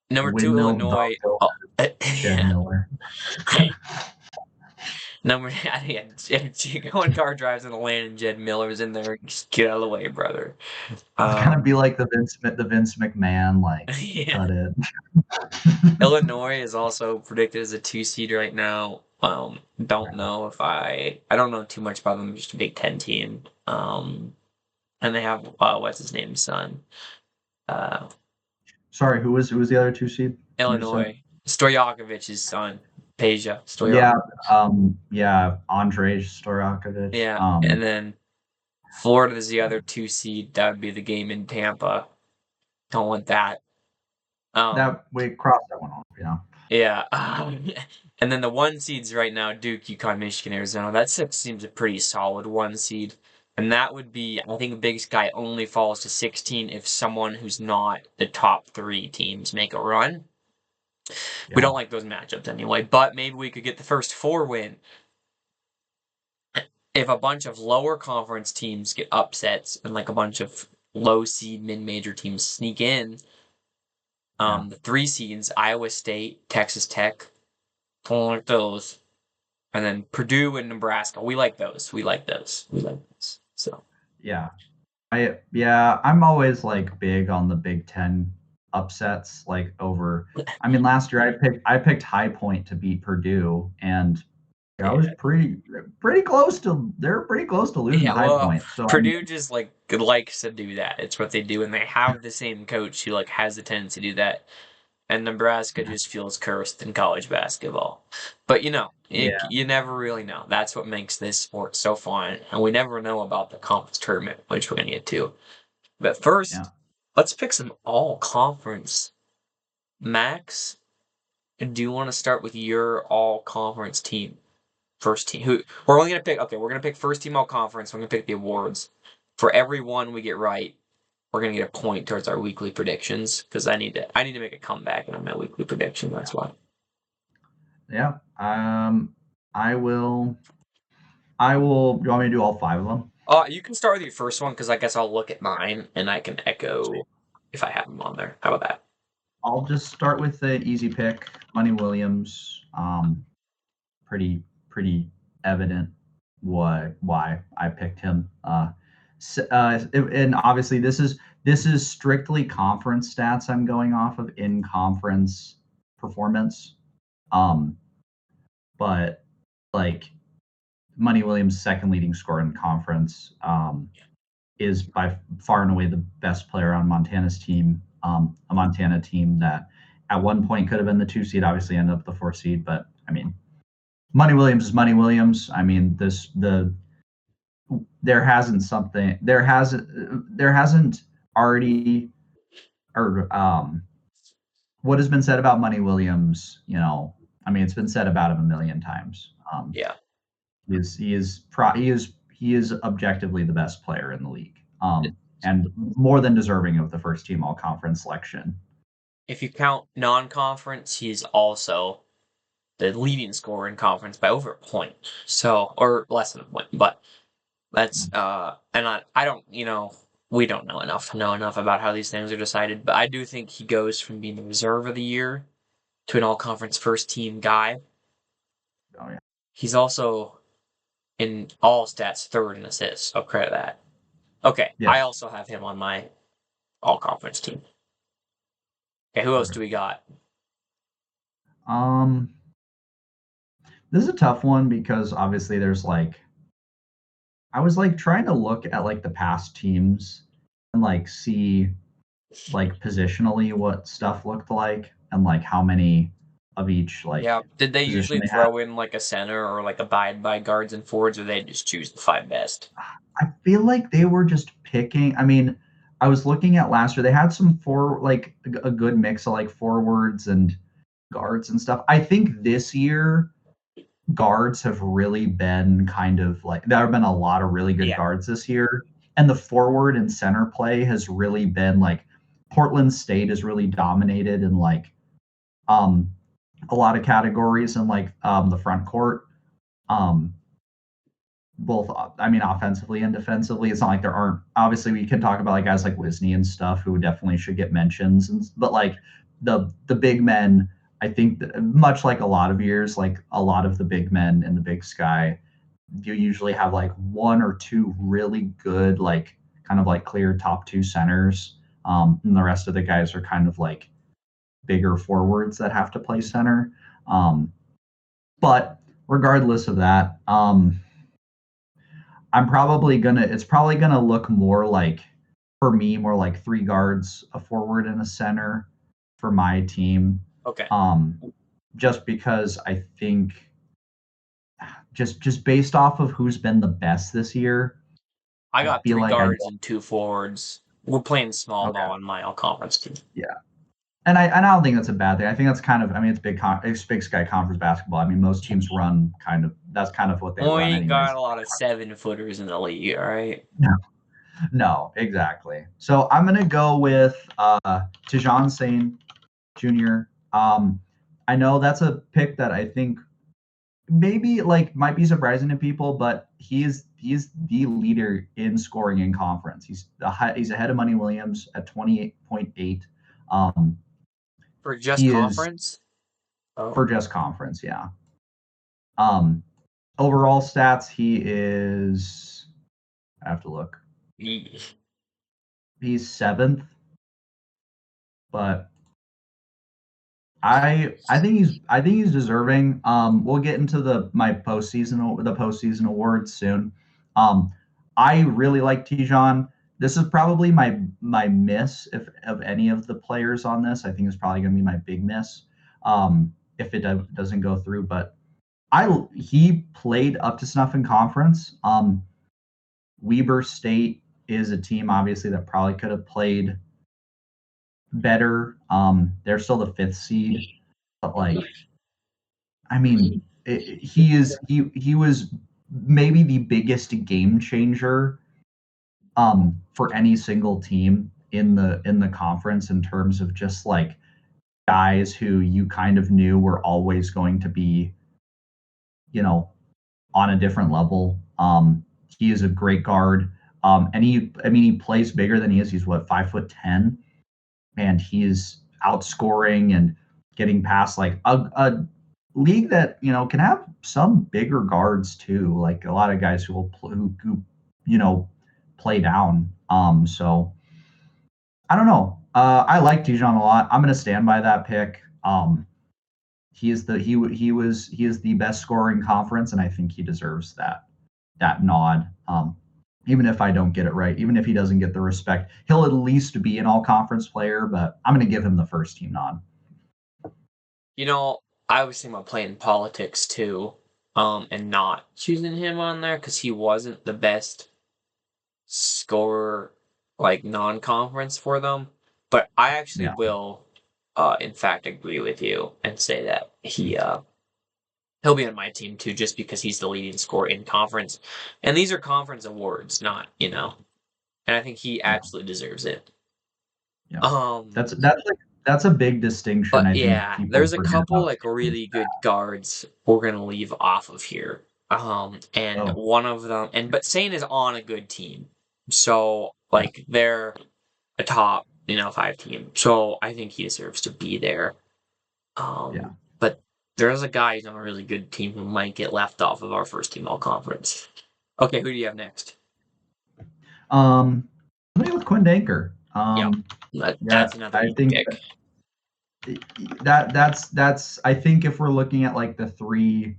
Number 2 windmill Illinois. Bronco Oh, Jed yeah. Miller. Number yeah, Cohen Carr drives in the lane and Jed Miller's in there. Just get out of the way, brother. It's gonna Um, be like the Vince McMahon, like yeah. cut it. Illinois is also predicted as a 2 seed right now. Don't know if I don't know too much about them. Just a Big Ten team. And they have what's his name's son. Uh, Sorry, who was the other two seed? You just said. Illinois Stojakovic's son, Peja Yeah, Stojakovic. yeah, Andrej Stojakovic. Yeah, and then Florida is the other 2 seed. That would be the game in Tampa. Don't want that. Um, That we crossed that one off. Yeah, yeah. And then the 1 seeds right now, Duke, UConn, Michigan, Arizona. That seems a pretty solid 1 seed. And that would be, I think, Big Sky only falls to 16 if someone who's not the top 3 teams make a run. We yeah, don't like those matchups anyway, but maybe we could get the first 4 win. If a bunch of lower conference teams get upsets and like a bunch of low seed mid-major teams sneak in, yeah, the 3 seeds, Iowa State, Texas Tech, don't like those. And then Purdue and Nebraska. We like those. We like those. We like those. So yeah. I'm always like big on the Big Ten upsets, like over. I mean, last year I picked High Point to beat Purdue, and I was yeah. pretty close to. They're pretty close to losing Yeah, to High well, Point. So I mean, Purdue just like likes to do that. It's what they do, and they have the same coach who like has the tendency to do that. And Nebraska just feels cursed in college basketball. But yeah, you never really know. That's what makes this sport so fun, and we never know about the conference tournament, which we're gonna get to. But yeah. first, let's pick some all conference. Max, do you want to start with your all conference team? First team. Who we're only gonna pick? Okay, we're gonna pick first team all conference. We're gonna pick the awards. For every one we get right, we're gonna get a point towards our weekly predictions because I need to make a comeback on my weekly prediction. That's why. Yeah. I will. I will. You want me to do all 5 of them? You can start with your first one because I guess I'll look at mine and I can echo if I have them on there. How about that? I'll just start with the easy pick, Money Williams. Pretty evident why I picked him. And obviously this is strictly conference stats I'm going off of, in conference performance. Um, but like Money Williams' second leading scorer in conference, is by far and away the best player on Montana's team. A Montana team that at one point could have been the 2 seed, obviously ended up the 4 seed. But I mean, Money Williams is Money Williams. I mean, there hasn't already, or what has been said about Money Williams. I mean, it's been said about him a million times. Yeah. He is objectively the best player in the league, and more than deserving of the first team all conference selection. If you count non-conference, he's also the leading scorer in conference by over a point. So, or less than a point, but that's and I don't, we don't know enough to know enough about how these things are decided, but I do think he goes from being the reserve of the year to an all-conference first team guy. Oh yeah. He's also in all stats third in assists. I'll credit that. Okay, I Yes. also have him on my all-conference team. Okay, who else do Perfect. we got? Um, this is a tough one because obviously there's like, I was like trying to look at like the past teams and like see like positionally what stuff looked like, and like how many of each Yeah, like did they position usually they had. throw in like a center or like abide by guards and forwards, or they just choose the 5 best? I feel like they were just picking. I mean, I was looking at last year. They had some like a good mix of like forwards and guards and stuff. I think this year guards have really been kind of like, there have been a lot of really good Yeah, guards this year, and the forward and center play has really been like, Portland State has really dominated in like um a lot of categories in like the front court. Um, both, I mean, offensively and defensively. It's not like there aren't, obviously we can talk about like guys like Wisney and stuff who definitely should get mentions, but like the big men, I think that much like a lot of years, like a lot of the big men in the Big Sky, you usually have like one or two really good, like kind of like clear top two centers, and the rest of the guys are kind of like bigger forwards that have to play center. But regardless of that, it's probably gonna look more like, for me, more like 3 guards, a forward, and a center for my team. okay. Um, just because I think, just based off of who's been the best this year, I I got feel three like I guards and 2 forwards. We're playing small okay, ball on my all conference team. yeah. And I don't think that's a bad thing. I think that's kind of, I mean, it's Big Sky Conference basketball. I mean, most teams run kind of, that's kind of what they We run ain't anyways. got a lot of 7-footers in the league, all right? No, exactly. So I'm gonna go with Tijan Sane Jr. I know that's a pick that I think maybe like might be surprising to people, but he's the leader in scoring in conference. He's ahead of Money Williams at 28.8. Um, For just he is conference? Oh. for just conference, yeah. Um, overall stats, he is. I have to look. He's seventh, but I think he's deserving. We'll get into the postseason awards soon. Um, I really like Tijon. This is probably my miss, if of any of the players on this. I think it's probably going to be my big miss, if it doesn't go through. But he played up to snuff in conference. Weber State is a team, obviously, that probably could have played better. They're still the 5th seed, but like, I mean, he was maybe the biggest game changer, for any single team in the conference in terms of just like guys who you kind of knew were always going to be, you know, on a different level. He is a great guard. And he plays bigger than he is. He's what, 5'10", and he's outscoring and getting past like a league that can have some bigger guards too. Like a lot of guys who will who play down. So I don't know. I like Dijon a lot. I'm going to stand by that pick. He is the best scorer in conference, and I think he deserves that nod. Even if I don't get it right, even if he doesn't get the respect, he'll at least be an all conference player. But I'm going to give him the first team nod. I was thinking about playing politics too, and not choosing him on there because he wasn't the best scorer, like non-conference for them. But I actually Yeah. will, in fact, agree with you and say that he'll be on my team too, just because he's the leading scorer in conference, and these are conference awards, not. And I think he Yeah. absolutely deserves it. Yeah. Um, That's a big distinction but I think yeah, people there's a forget couple about. like really good guards we're gonna leave off of here. And Oh, one of them, but Sane is on a good team, so yeah. like they're a top, 5 team. So I think he deserves to be there. Yeah. But there's a guy who's on a really good team who might get left off of our first team all conference. Okay, who do you have next? Let me go with Quinn Danker. Yep, Yeah, that's another I easy think pick. that's I think if we're looking at like the three,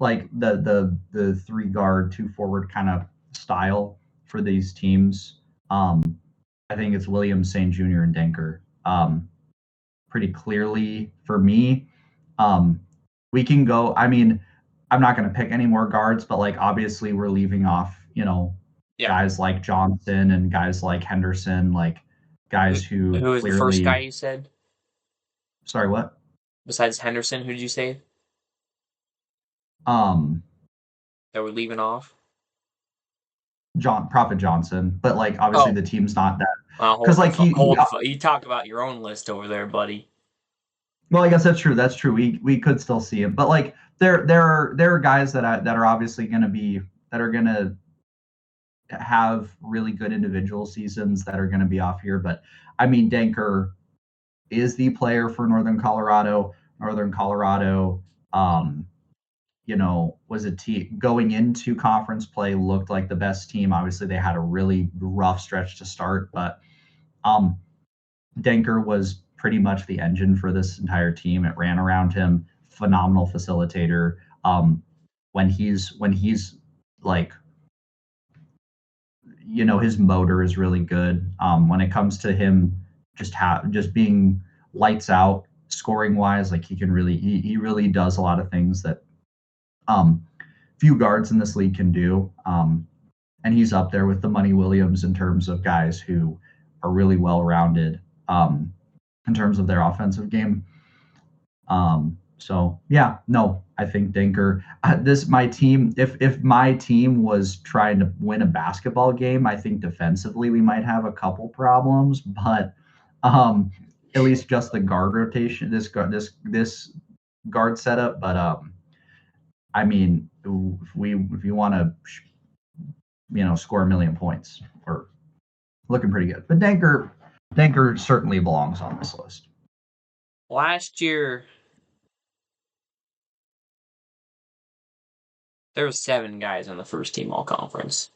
like the three guard, two forward kind of style for these teams, I think it's Williams, St. Jr., and Denker. Pretty clearly for me. Um, we can go. I mean, I'm not going to pick any more guards, but like obviously we're leaving off, Yeah. guys like Johnson and guys like Henderson, like Who, guys who who was the first clearly. guy you said? Sorry, what? Besides Henderson, who did you say Um, that we're leaving off? Prophet Johnson, but like obviously Oh, the team's not that because hold the like he. hold the you talk about your own list over there, buddy. Well, I guess that's true. That's true. We could still see him, but like there are guys that are obviously going to be that are going to have really good individual seasons that are going to be off here. But I mean, Denker is the player for Northern Colorado. Northern Colorado, was a team going into conference play looked like the best team. Obviously, they had a really rough stretch to start, but um, Denker was pretty much the engine for this entire team. It ran around him. Phenomenal facilitator. When he's like his motor is really good. When it comes to him just being lights out scoring wise, like he really does a lot of things that um, few guards in this league can do. And he's up there with the Money Williams in terms of guys who are really well rounded in terms of their offensive game. So yeah, no, I think Dinker. This my team. If my team was trying to win a basketball game, I think defensively we might have a couple problems, but um, at least just the guard rotation, this guard setup. But I mean, if you want to score a million points, we're looking pretty good. But Denker certainly belongs on this list. Last year there were 7 guys on the first team all conference.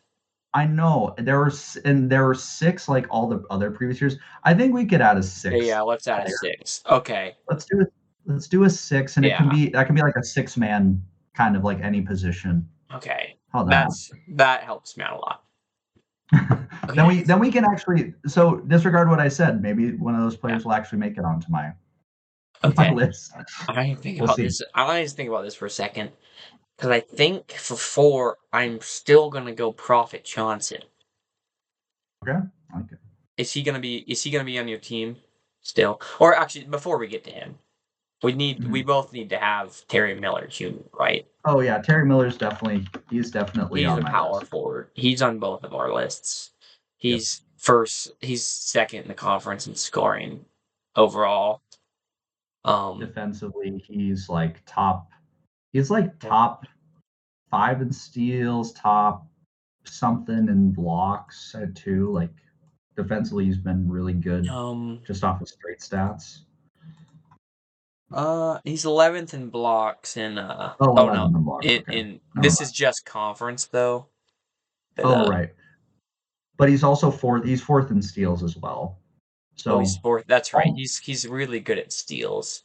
I know there were six like all the other previous years. I think we could add a Yeah, sixth let's add a player. 6. Okay. Let's do it. Let's do a six, and Yeah. that can be like a 6-man kind of like any position. Okay. How that? That helps me out a lot. then Okay. we can actually disregard what I said. Maybe one of those Yeah. players will actually make it onto my Okay. list. I need to think We'll about see. this. I need to think about this for a second. Because I think for 4, I'm still gonna go Prophet Johnson. Okay. Okay. Is he gonna be on your team still? Or actually, before we get to him, we Mhm. both need to have Terry Miller Jr., right? Oh yeah, Terry Miller's definitely He's on a my power list. forward. He's on both of our lists. Yep. He's he's second in the conference in scoring overall. Defensively, he's like top 5 in steals, top something in blocks at 2. Like defensively, he's been really good um, just off of straight stats. he's 11th in blocks in Oh, oh no, 11 in blocks. Okay. in Never this mind. is just conference though. But Oh, right. But he's also fourth. He's fourth in steals as well. oh, he's So, fourth. That's right. all, He's really good at steals.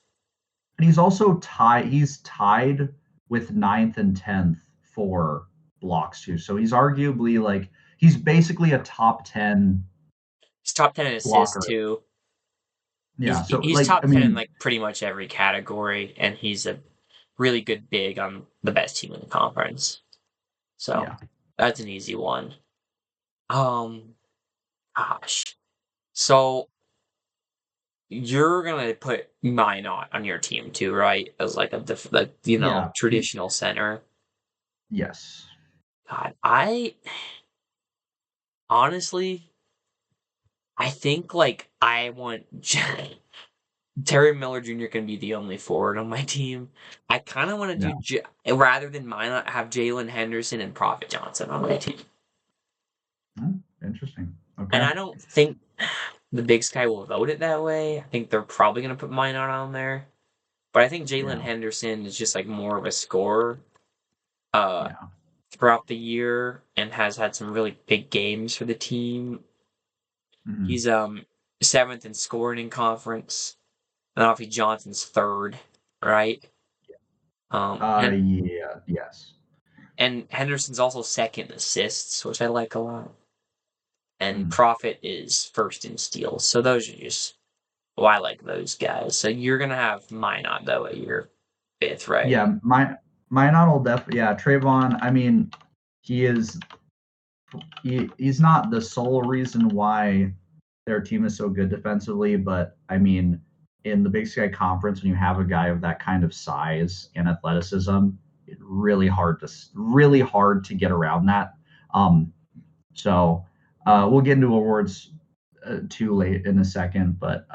and he's also tied. He's tied with ninth and 10th for blocks too. So he's arguably like he's basically a top 10 He's top 10 in assists blocker. too. Yeah. So He's like I top 10 in mean, like pretty much every category, and he's a really good big on the best team in the conference. So yeah, that's an easy one. Um, gosh. So you're gonna put Minot on your team too, right? As like yeah, traditional center. yes, God, I honestly, I think like I want Terry Miller Jr. can be the only forward on my team. I kind of want to yeah. do rather than Minot, have Jalen Henderson and Prophet Johnson on my team. Interesting. And Okay. I don't think the Big Sky will vote it that way. I think they're probably gonna put Minot on there. But I think Jalen Yeah, Henderson is just like more of a scorer uh, yeah. throughout the year and has had some really big games for the team. Hmm. He's seventh in scoring in conference. And obviously Johnson's third, right? And Yeah, yes. Henderson's also second in assists, which I like a lot. And Mhm. Prophet is first in steals. So those are just I like those guys. So you're gonna have Minot though at your fifth, right? Yeah, my not will definitely. Yeah, Trayvon. I mean, he is he's not the sole reason why their team is so good defensively, but I mean, in the Big Sky Conference, when you have a guy of that kind of size and athleticism, it's really hard to get around that. Um, so we'll get into awards too late in a second, but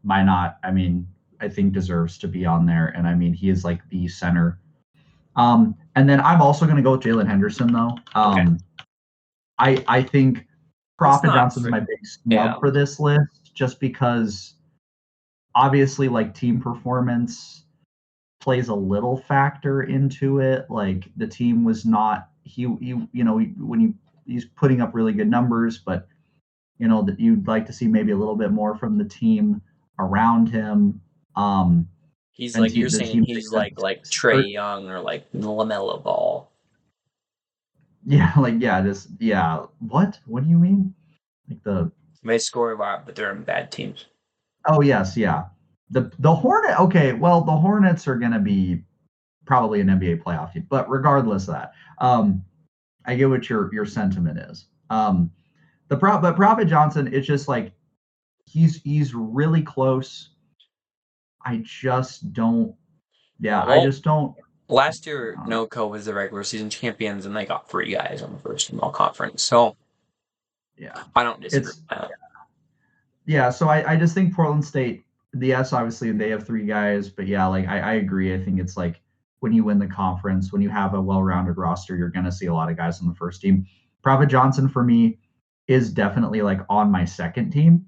Minot, I mean, I think deserves to be on there, and I mean, he is like the center. And then I'm also going to go with Jalen Henderson, though. Okay. I think It's Prophet not Johnson's my big yeah. snub for this list, just because obviously like team performance plays a little factor into it. Like the team was not when he's putting up really good numbers, but that you'd like to see maybe a little bit more from the team around him. Um, He's and like you're the saying team he's success. like Trey Young or like LaMelo Ball. Yeah, like just yeah. What do you mean? Like the They score a lot, but they're on bad teams. oh yes, yeah. The Hornet. Okay, well the Hornets are gonna be probably an NBA playoff team, but regardless of that, I get what your sentiment is. But Prophet Johnson, it's just like he's really close. I just don't. Yeah, I Well, just don't. last year I don't know. NoCo was the regular season champions, and they got three guys on the first team all conference. So Yeah, I don't disagree it's with that. yeah. So I just think Portland State. Yes, obviously they have 3 guys, but yeah, like I agree. I think it's like when you win the conference, when you have a well-rounded roster, you're gonna see a lot of guys on the first team. Prophet Johnson for me is definitely like on my second team.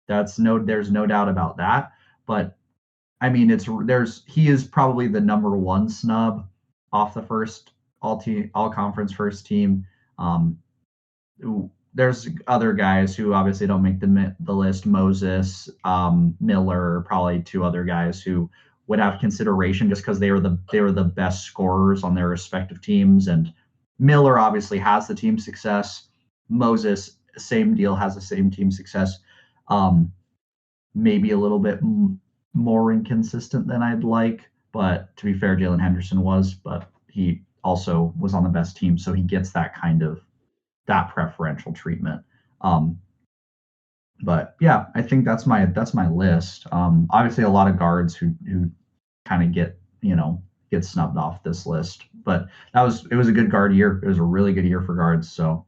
There's no doubt about that. But I mean, he is probably the number one snub off the first all conference first team. Um, there's other guys who obviously don't make the list. Moses, Miller, probably 2 other guys who would have consideration just because they were the best scorers on their respective teams. And Miller obviously has the team success. Moses, same deal, has the same team success. Um, Maybe a little bit more inconsistent than I'd like, but to be fair, Jalen Henderson was, but he also was on the best team, so he gets that preferential treatment. Um, but yeah, I think that's my list. Obviously, a lot of guards who kind of get snubbed off this list, but it was a good guard year. It was a really good year for guards. So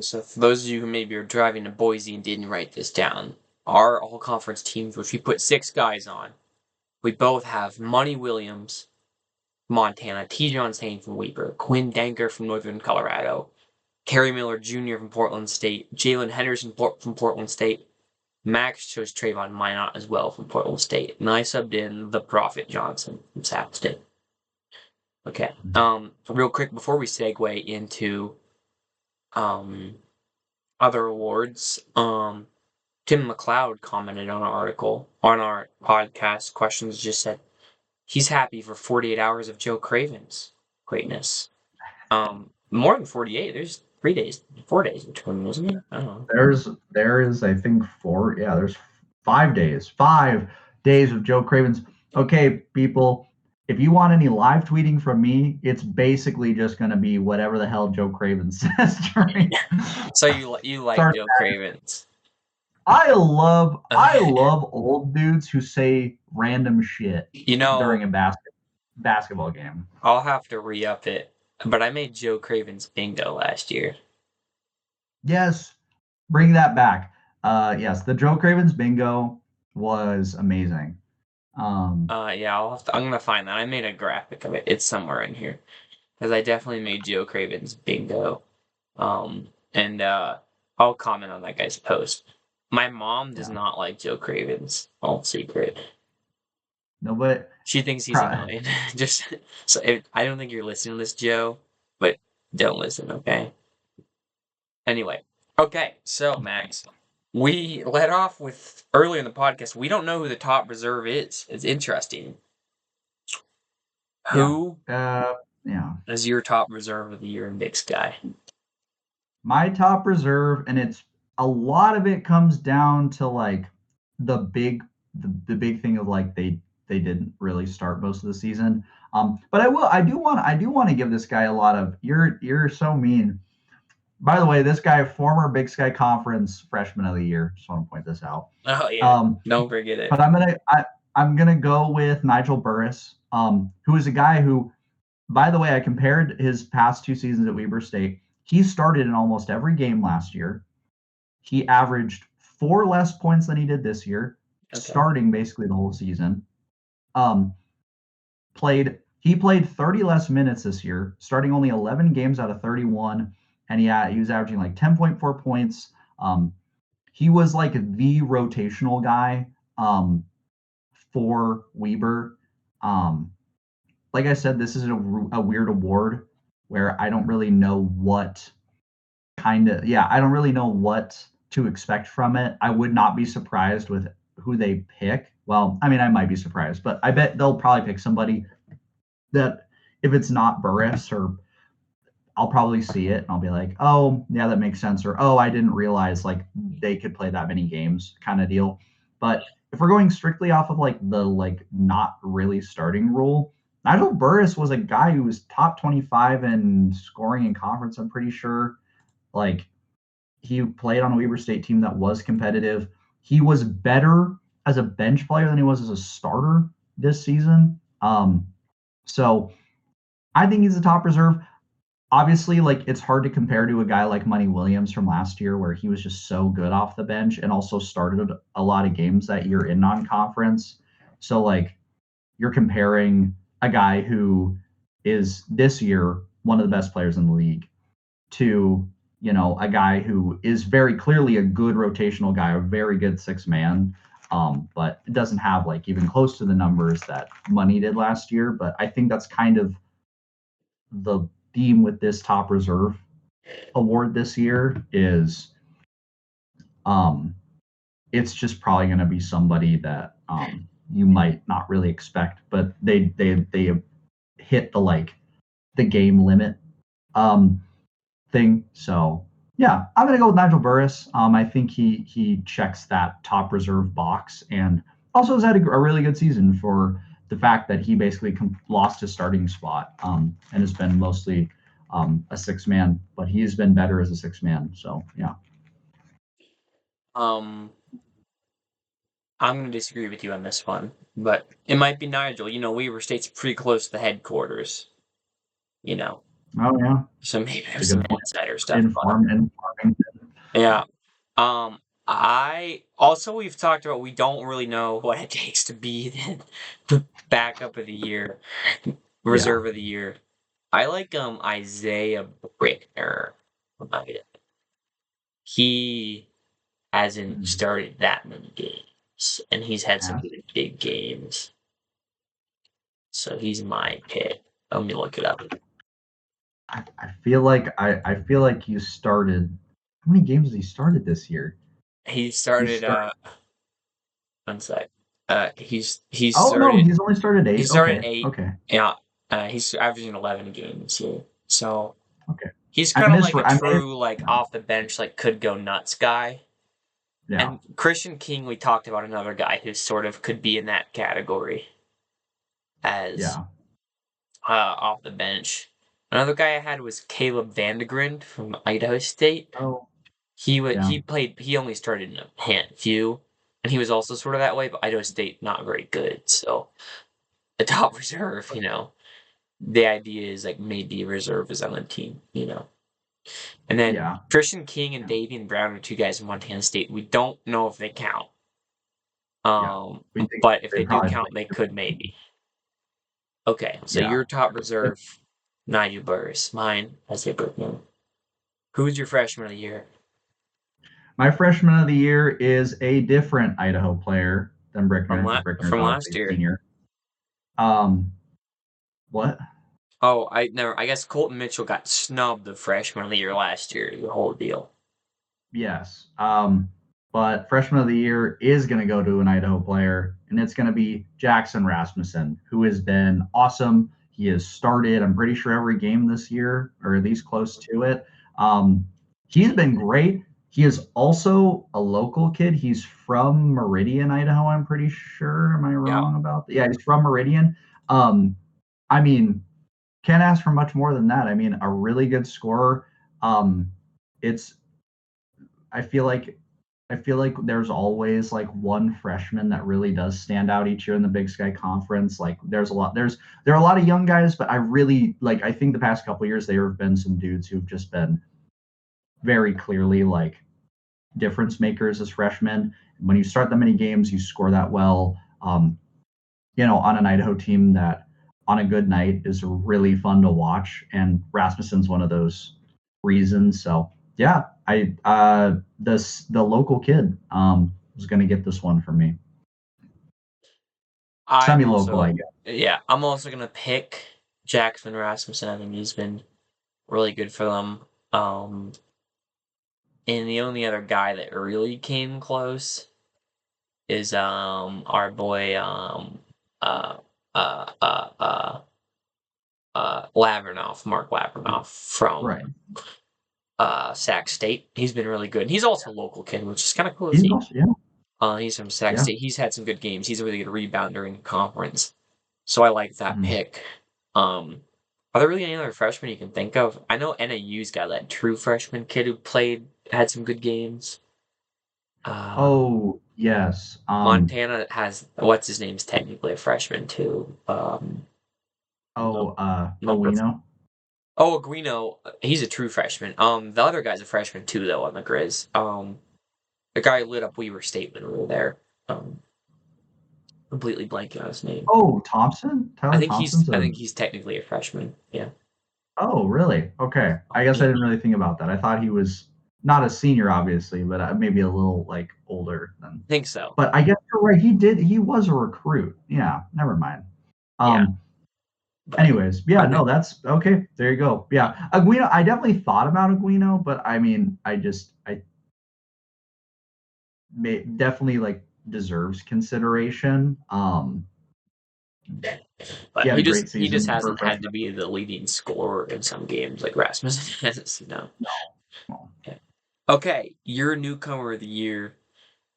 So for those of you who maybe are driving to Boise and didn't write this down, our all-conference teams, which we put 6 guys on, we both have Money Williams, Montana, T. Sane from Weber, Quinn Danker from Northern Colorado, Kerry Miller Jr. from Portland State, Jalen Henderson from Portland State, Max chose Trayvon Minot as well from Portland State, and I subbed in the Prophet Johnson from Sapp State. Okay. Real quick before we segue into other awards, Tim McLeod commented on our article on our podcast questions. Just said he's happy for 48 hours of Joe Craven's greatness. More than 48. There's 3 days, 4 days between, wasn't it? I don't know. There is I think there's 5 days of Joe Craven's. Okay, people, if you want any live tweeting from me, it's basically just going to be whatever the hell Joe Craven says during. So you like Start Joe Craven's? I love old dudes who say random shit during a basketball game. I'll have to re-up it, but I made Joe Craven's bingo last year. Yes, bring that back. Yes, the Joe Craven's bingo was amazing. Yeah, I'm gonna find that. I made a graphic of it. It's somewhere in here because I definitely made Joe Craven's bingo. And I'll comment on that guy's post. My mom does not like Joe Craven's. All secret. No, but she thinks he's annoying. Just so I don't think you're listening to this, Joe, but don't listen, okay? Anyway, okay. So Max, we let off with earlier in the podcast. We don't know who the top reserve is. It's interesting. Who is your top reserve of the year in Big Sky? My top reserve, and it's a lot of it comes down to like the big thing of like they didn't really start most of the season. But I do want to give this guy a lot of you're so mean. By the way, this guy, former Big Sky Conference Freshman of the Year. Just want to point this out. Oh yeah, don't forget it. But I'm gonna go with Nigel Burris, who is a guy who, by the way, I compared his past 2 seasons at Weber State. He started in almost every game last year. He averaged 4 less points than he did this year, starting basically the whole season. He played 30 less minutes this year, starting only 11 games out of 31, and he was averaging like 10.4 points. He was like the rotational guy for Weber. Like I said, this is a weird award where I don't really know what I don't really know what to expect from it. I would not be surprised with who they pick. Well, I mean, I might be surprised, but I bet they'll probably pick somebody that if it's not Burris, or I'll probably see it and I'll be like, oh, yeah, that makes sense. Or, oh, I didn't realize like they could play that many games kind of deal. But if we're going strictly off of like the like not really starting rule, Nigel Burris was a guy who was top 25 in scoring in conference, I'm pretty sure. Like he played on a Weber State team that was competitive. He was better as a bench player than he was as a starter this season. So I think he's a top reserve. Obviously, like it's hard to compare to a guy like Money Williams from last year, where he was just so good off the bench and also started a lot of games that year in non-conference. So like you're comparing a guy who is this year one of the best players in the league to, you know, a guy who is very clearly a good rotational guy, a very good 6-man, but it doesn't have like even close to the numbers that Money did last year. But I think that's kind of the theme with this top reserve award this year is it's just probably going to be somebody that you might not really expect, but they hit the like the game limit thing. So yeah, I'm gonna go with Nigel Burris. I think he checks that top reserve box, and also has had a really good season for the fact that he basically lost his starting spot and has been mostly a 6-man, but he's been better as a 6-man. So yeah. I'm going to disagree with you on this one, but it might be Nigel. You know, Weber State's pretty close to the headquarters. You know. Oh yeah, So maybe it's a there's some good point. insider stuff. In But farming. yeah. I also we've talked about we don't really know what it takes to be the backup of the year, Yeah. reserve of the year. I like Isaiah Brickner. He hasn't Mm, started that many games, and he's had some Pass. really big games. So he's my pick. Let me look it up. I feel like he started. How many games has he started this year? He He started started. one sec. He Oh no, started he's only started he eight. started Okay, 8. okay, Yeah. He's averaging 11 games here. So okay. he's I kind of like a I may. true like off the bench like could go nuts guy. Yeah, And Christian King, we talked about another guy who sort of could be in that category as yeah. off the bench. Another guy I had was Caleb Vandegrind from Idaho State. Oh, yeah, He only started in a few, and he was also sort of that way. But Idaho State not very good, so the top reserve, the idea is like maybe reserve is on the team. And then yeah, Christian King and yeah, Davian Brown are two guys from Montana State. We don't know if they count. yeah. We think But if they they do probably count, play they too. could maybe. Okay, so Yeah. your top reserve, Nigel Burris. Mine, Isaiah Brickman. Who's your freshman of the year? My freshman of the year is a different Idaho player than Brickner because Brickner is From obviously last a year? senior. Um, what? Oh, I never. I guess Colton Mitchell got snubbed the freshman of the year last year. The whole deal. Yes. But freshman of the year is going to go to an Idaho player, and it's going to be Jackson Rasmussen, who has been awesome. He has started, I'm pretty sure, every game this year, or at least close to it. Um, he's been great. He is also a local kid. He's from Meridian, Idaho, I'm pretty sure. Am I Yeah, wrong about that? Yeah, he's from Meridian. Um, I mean, can't ask for much more than that. I mean, a really good scorer. It's I feel like there's always like one freshman that really does stand out each year in the Big Sky Conference. Like there are a lot of young guys, but I think the past couple years there have been some dudes who've just been very clearly like difference makers as freshmen. When you start that many games, you score that well. On an Idaho team that on a good night is really fun to watch, and Rasmussen's one of those reasons. So yeah, the local kid was going to get this one from me. I'm Semi-local, also. I guess. Yeah, I'm also gonna pick Jackson Rasmussen. I think he's been really good for them. Um, and the only other guy that really came close is our boy uh uh uh uh Lavernoff, Mark Lavernoff from Right. Sac State. He's been really good. He's also a local kid, which is kind of cool to He's see. also, yeah, He's from Sac yeah. State. He's had some good games. He's a really good rebounder in conference. So I like that Mhm. pick. Um, are there really any other freshmen you can think of? I know NAU's got that true freshman kid who had some good games. Oh yes. Montana has what's his name's technically a freshman too. Oh, Number Owino. Oh, Aguino, he's a true freshman. The other guy's a freshman too, though, on the Grizz. The guy who lit up Weaver State when we were there. Um, Completely blanking on his name. Oh, Thompson. Tyler Thompson's I a. think he's technically a freshman. Yeah, Oh, really? Okay. I guess I yeah, didn't really think about that. I thought he was not a senior, obviously, but maybe a little like older than. I think so. But I guess you're right. He was a recruit. Yeah. Never mind. Yeah, Um. but Anyways, yeah. I'm gonna. No, that's okay. There you go. Yeah. Aguino. I definitely thought about Aguino, but I mean, I definitely like deserves consideration. He But had a great he just season for a hasn't had to freshman. be the leading scorer in some games like Rasmussen has. No. Yeah. Okay, your newcomer of the year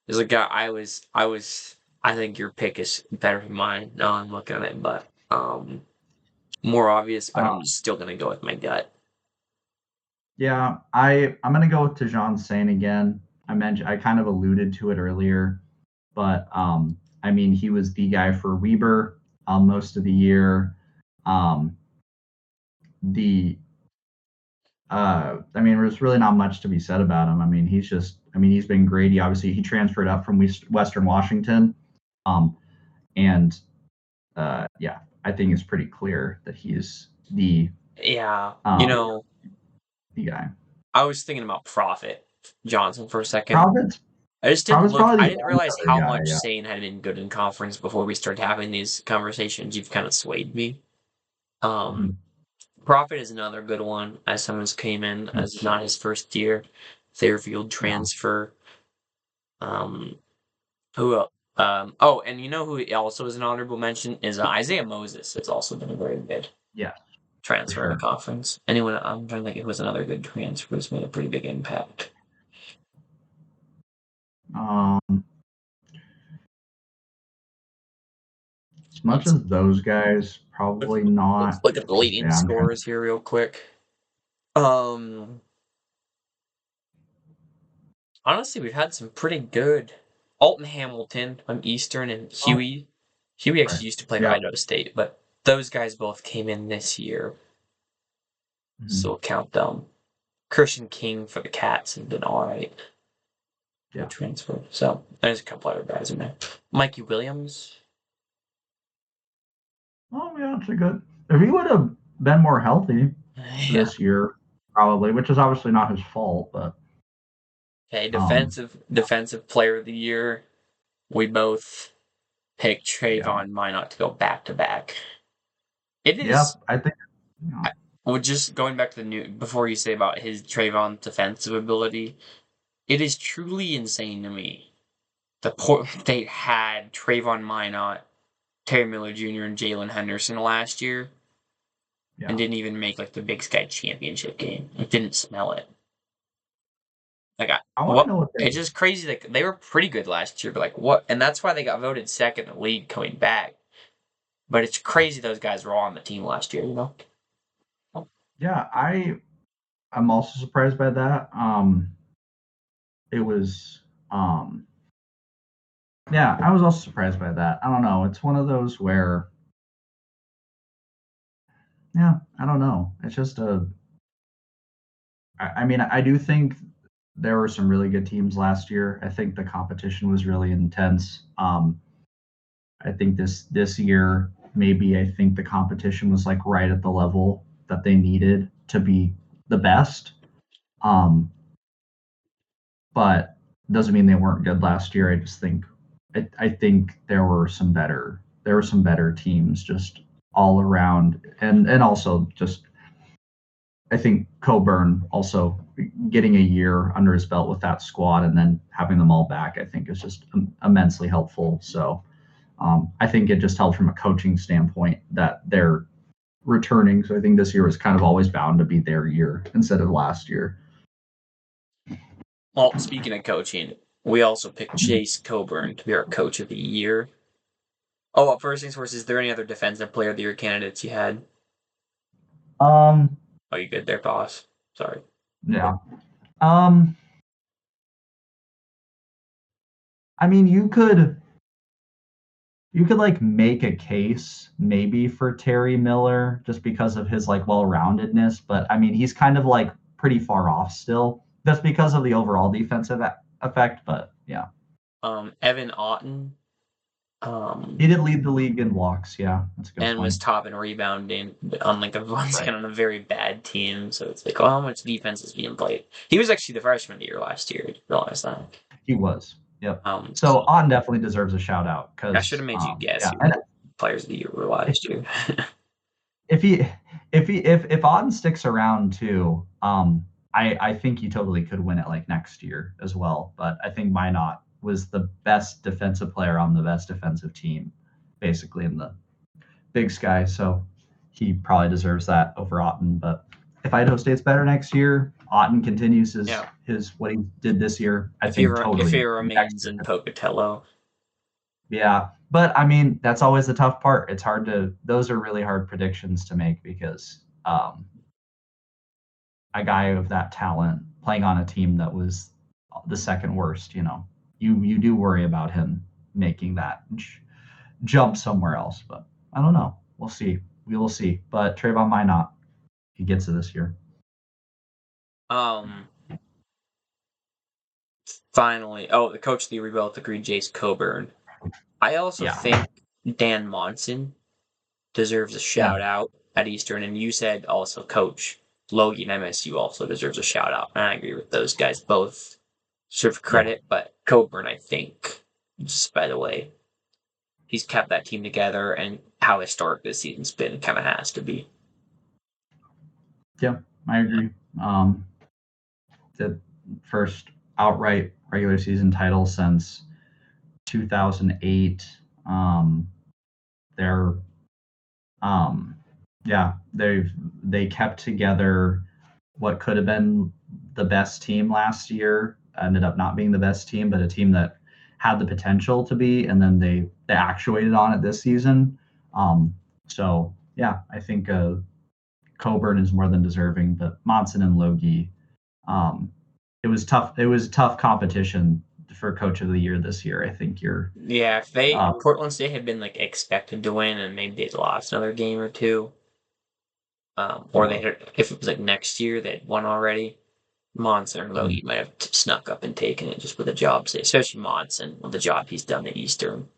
is a guy I think your pick is better than mine. Now I'm looking at it, but more obvious, but Uh, I'm still gonna go with my gut. Yeah, I'm gonna go with Tejan Sane again. I kind of alluded to it earlier, but I mean he was the guy for Weber most of the year. Um, the I mean, there's really not much to be said about him. I mean, he's been great. He transferred up from Western Washington. Um, and yeah, I think it's pretty clear that he's Yeah, um, the guy. I was thinking about Profit Johnson for a second. Providence, I just didn't Providence look. I probably the didn't only realize other how guy. much Yeah. Sane had been good in conference before we started having these conversations. You've kind of swayed me. Um, Mhm. Profit is another good one. As someone's came in as not his first year, Fairfield Yeah. transfer. Um, who else? Oh, and you know who also is an honorable mention is Isaiah Moses. Has also been a very good Yeah, for transfer in the sure. conference. Anyone? I'm trying to think. It was another good transfer who's made a pretty big impact. Um, as much Let's as those guys, probably let's not. look at the Because leading yeah, I'm trying. scorers here real quick. Um, Honestly, we've had some pretty good. Alton Hamilton on Eastern and Oh, Huey. Huey right. actually used to play for Yeah. Idaho State, but those guys both came in this year, Mhm. so we'll count them. Christian King for the Cats has been all right. Good Yeah. transfer. So there's a couple other guys in there. Mikey Williams. Oh yeah, it's a good. If he would have been more healthy Yeah. this year, probably, which is obviously not his fault, but Okay, um, defensive player of the year. We both picked yeah, Trayvon Minot to go back to back. It yeah, is I think, you know, well, just going back to the new before you say about his Trayvon defensive ability, it is truly insane to me. The Portland State had Trayvon Minot, Terry Miller Jr., and Jalen Henderson last year, and yeah. didn't even make like the Big Sky championship game. It didn't smell it. Like I want to what? know what they. It's just crazy. Like they were pretty good last year, but like what? And that's why they got voted second in the league coming back. But it's Yeah, crazy those guys were all on the team last year. You know. yeah. I'm also surprised by that. It was yeah, I was also surprised by that. I don't know. It's one of those where yeah, I don't know. It's just a. I mean, I do think there were some really good teams last year. I think the competition was really intense. I think this year maybe I think the competition was like right at the level that they needed to be the best. Um, but doesn't mean they weren't good last year. I just think I think there were some better teams just all around, and also just I think Coburn also getting a year under his belt with that squad and then having them all back, I think is just immensely helpful. So I think it just helped from a coaching standpoint that they're returning. So I think this year was kind of always bound to be their year instead of last year. Well, speaking of coaching, we also picked Chase Coburn to be our coach of the year. Oh, well, first things first, is there any other defensive player of the year candidates you had? Um, Oh, you good there, boss? Sorry. yeah. Um, I mean, you could like make a case maybe for Terry Miller just because of his like well-roundedness, but I mean, he's kind of like pretty far off still just because of the overall defensive effect. But yeah, Evan Otten, he um, did lead the league in blocks. Yeah, that's a good and was point. top in rebounding on like a once Right. again on a very bad team. So it's like, oh, how much defense is being played? He was actually the freshman of the year last year. Did realize that? He was. Yep. So So On definitely deserves a shout out I should because have made you guess yeah, who and the players of the year were last year. if he if Auden sticks around too, I think he totally could win it like next year as well. But I think Minot was the best defensive player on the best defensive team, basically in the Big Sky. So he probably deserves that over Auden. But if Idaho State's better next year, Auden continues Yeah. his what he did this year. I If he think re- if totally he next remains year. in Pocatello, Yeah, but I mean that's always the tough part. It's hard to those are really hard predictions to make because a guy of that talent playing on a team that was the second worst, you do worry about him making that jump somewhere else. But I don't know. We'll see. We will see. But Trayvon might not. He gets it this year. Finally, the coach of the year, we both agreed, Jace Coburn. I also Yeah. think Dan Monson deserves a Yeah. shout out at Eastern, and you said also Coach Logie and MSU also deserves a shout out, and I agree with those guys both. Deserve credit, but Coburn, I think, just by the way, he's kept that team together, and how historic this season's been, kind of has to be. Yeah, I agree. The first outright regular season title since 2008. They're yeah, they kept together what could have been the best team last year. Ended up not being the best team, but a team that had the potential to be, and then they actuated on it this season. So yeah, I think Coburn is more than deserving, but Monson and Logie, um, it was tough. It was tough competition for Coach of the Year this year. I think you're Yeah, if Portland State had been like expected to win and maybe they'd lost another game or two, or if it was like next year they'd won already, Monson or Logie might have snuck up and taken it just with the jobs, especially Monson with the job he's done at Eastern.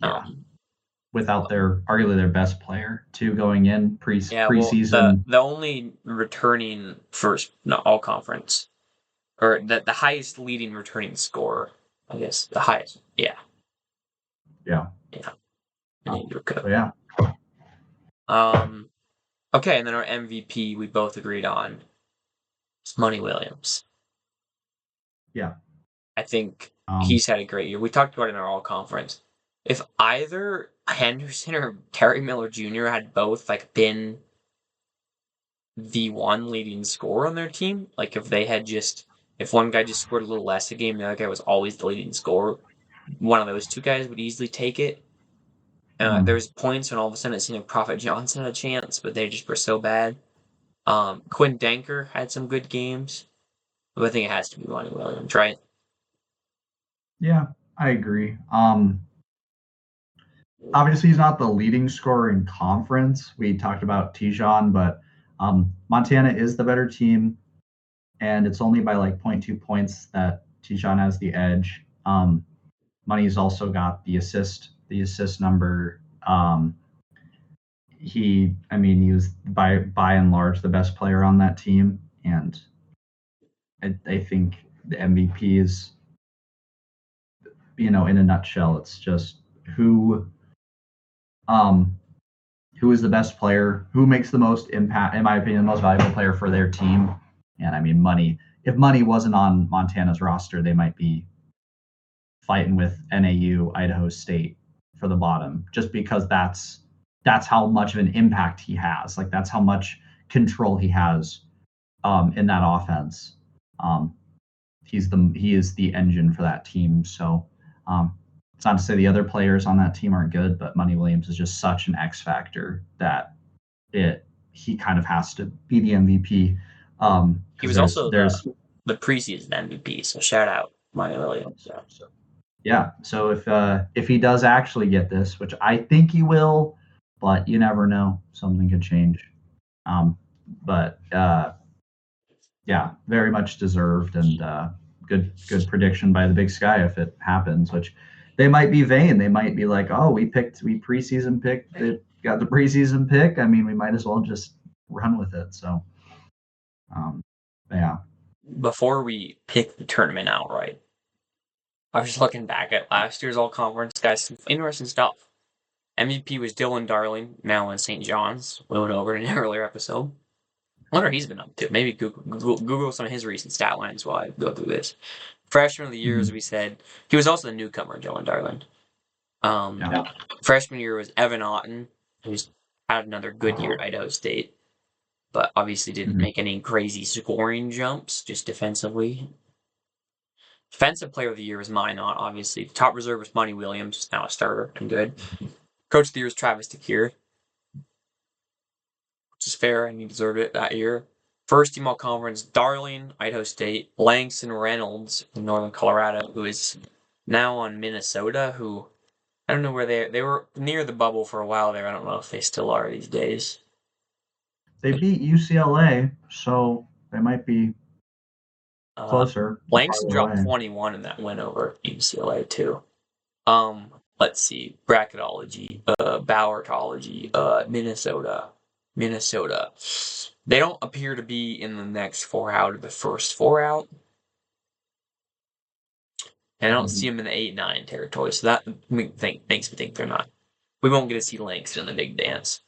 yeah, Um, without their arguably their best player too going in yeah, well, the preseason. the only returning first, not all conference, or the highest leading returning scorer, I guess the highest. Yeah, Yeah. yeah. So yeah, Okay, and then our MVP we both agreed on is Money Williams. yeah. I think Um, he's had a great year. We talked about it in our all conference. If either Henderson or Terry Miller Jr. had both like been the one leading scorer on their team, like if one guy just scored a little less a game, the other guy was always the leading scorer, one of those two guys would easily take it. mhm. There's points when all of a sudden it seemed like Prophet Johnson had a chance, but they just were so bad. Quinn Danker had some good games, but I think it has to be Money Williams, right? Yeah, I agree. Obviously he's not the leading scorer in conference. We talked about Tijon, but Montana is the better team, and it's only by like zero point 0.2 points that Tijon has the edge. Money's also got the assist number. I mean, he was by and large the best player on that team, and I think the MVP is, in a nutshell, it's just who um, who is the best player, who makes the most impact, in my opinion, the most valuable player for their team. And I mean, Money. If Money wasn't on Montana's roster, they might be fighting with NAU, Idaho State for the bottom, just because that's how much of an impact he has. Like that's how much control he has in that offense. Um, he is the engine for that team. So it's not to say the other players on that team aren't good, but Money Williams is just such an X factor that he kind of has to be the MVP. He Because was also there's the preseason MVP, so shout out Money Williams. so yeah. So if he does actually get this, which I think he will, but you never know, something could change. Um, but yeah, very much deserved, and good prediction by the Big Sky if it happens. Which they might be vain. They might be like, oh, we preseason picked, they got the preseason pick. I mean, we might as well just run with it. So um, yeah, Before we pick the tournament outright, I was just looking back at last year's all conference, guys. Some interesting stuff. MVP was Dylan Darling, now in St. John's. We went over in an earlier episode. I wonder what he's been up to. Maybe Google some of his recent stat lines while I go through this. Freshman of the year, as mm-hmm. we said, he was also the newcomer, Dylan Darling. Yeah, Freshman year was Evan Otten, who's had another good year at Idaho State, but obviously didn't mm-hmm. make any crazy scoring jumps, just defensively. Defensive player of the year was Minot, obviously. Top reserve was Money Williams, now a starter and good. Coach of the year was Travis DeCure, which is fair, and he deserved it that year. First team all conference, Darling, Idaho State, Langston Reynolds from Northern Colorado, who is now on Minnesota, who I don't know where they were near the bubble for a while there. I don't know if they still are these days. They beat UCLA, so They might be closer. Langston Farther dropped away. 21 in that win over UCLA too. Let's see. Bracketology, Bowertology, Minnesota. They don't appear to be in the next 4 out of the first 4 out. And I don't see them in the 8-9 territory, so that makes me think they're not. We won't get to see Langston in the big dance.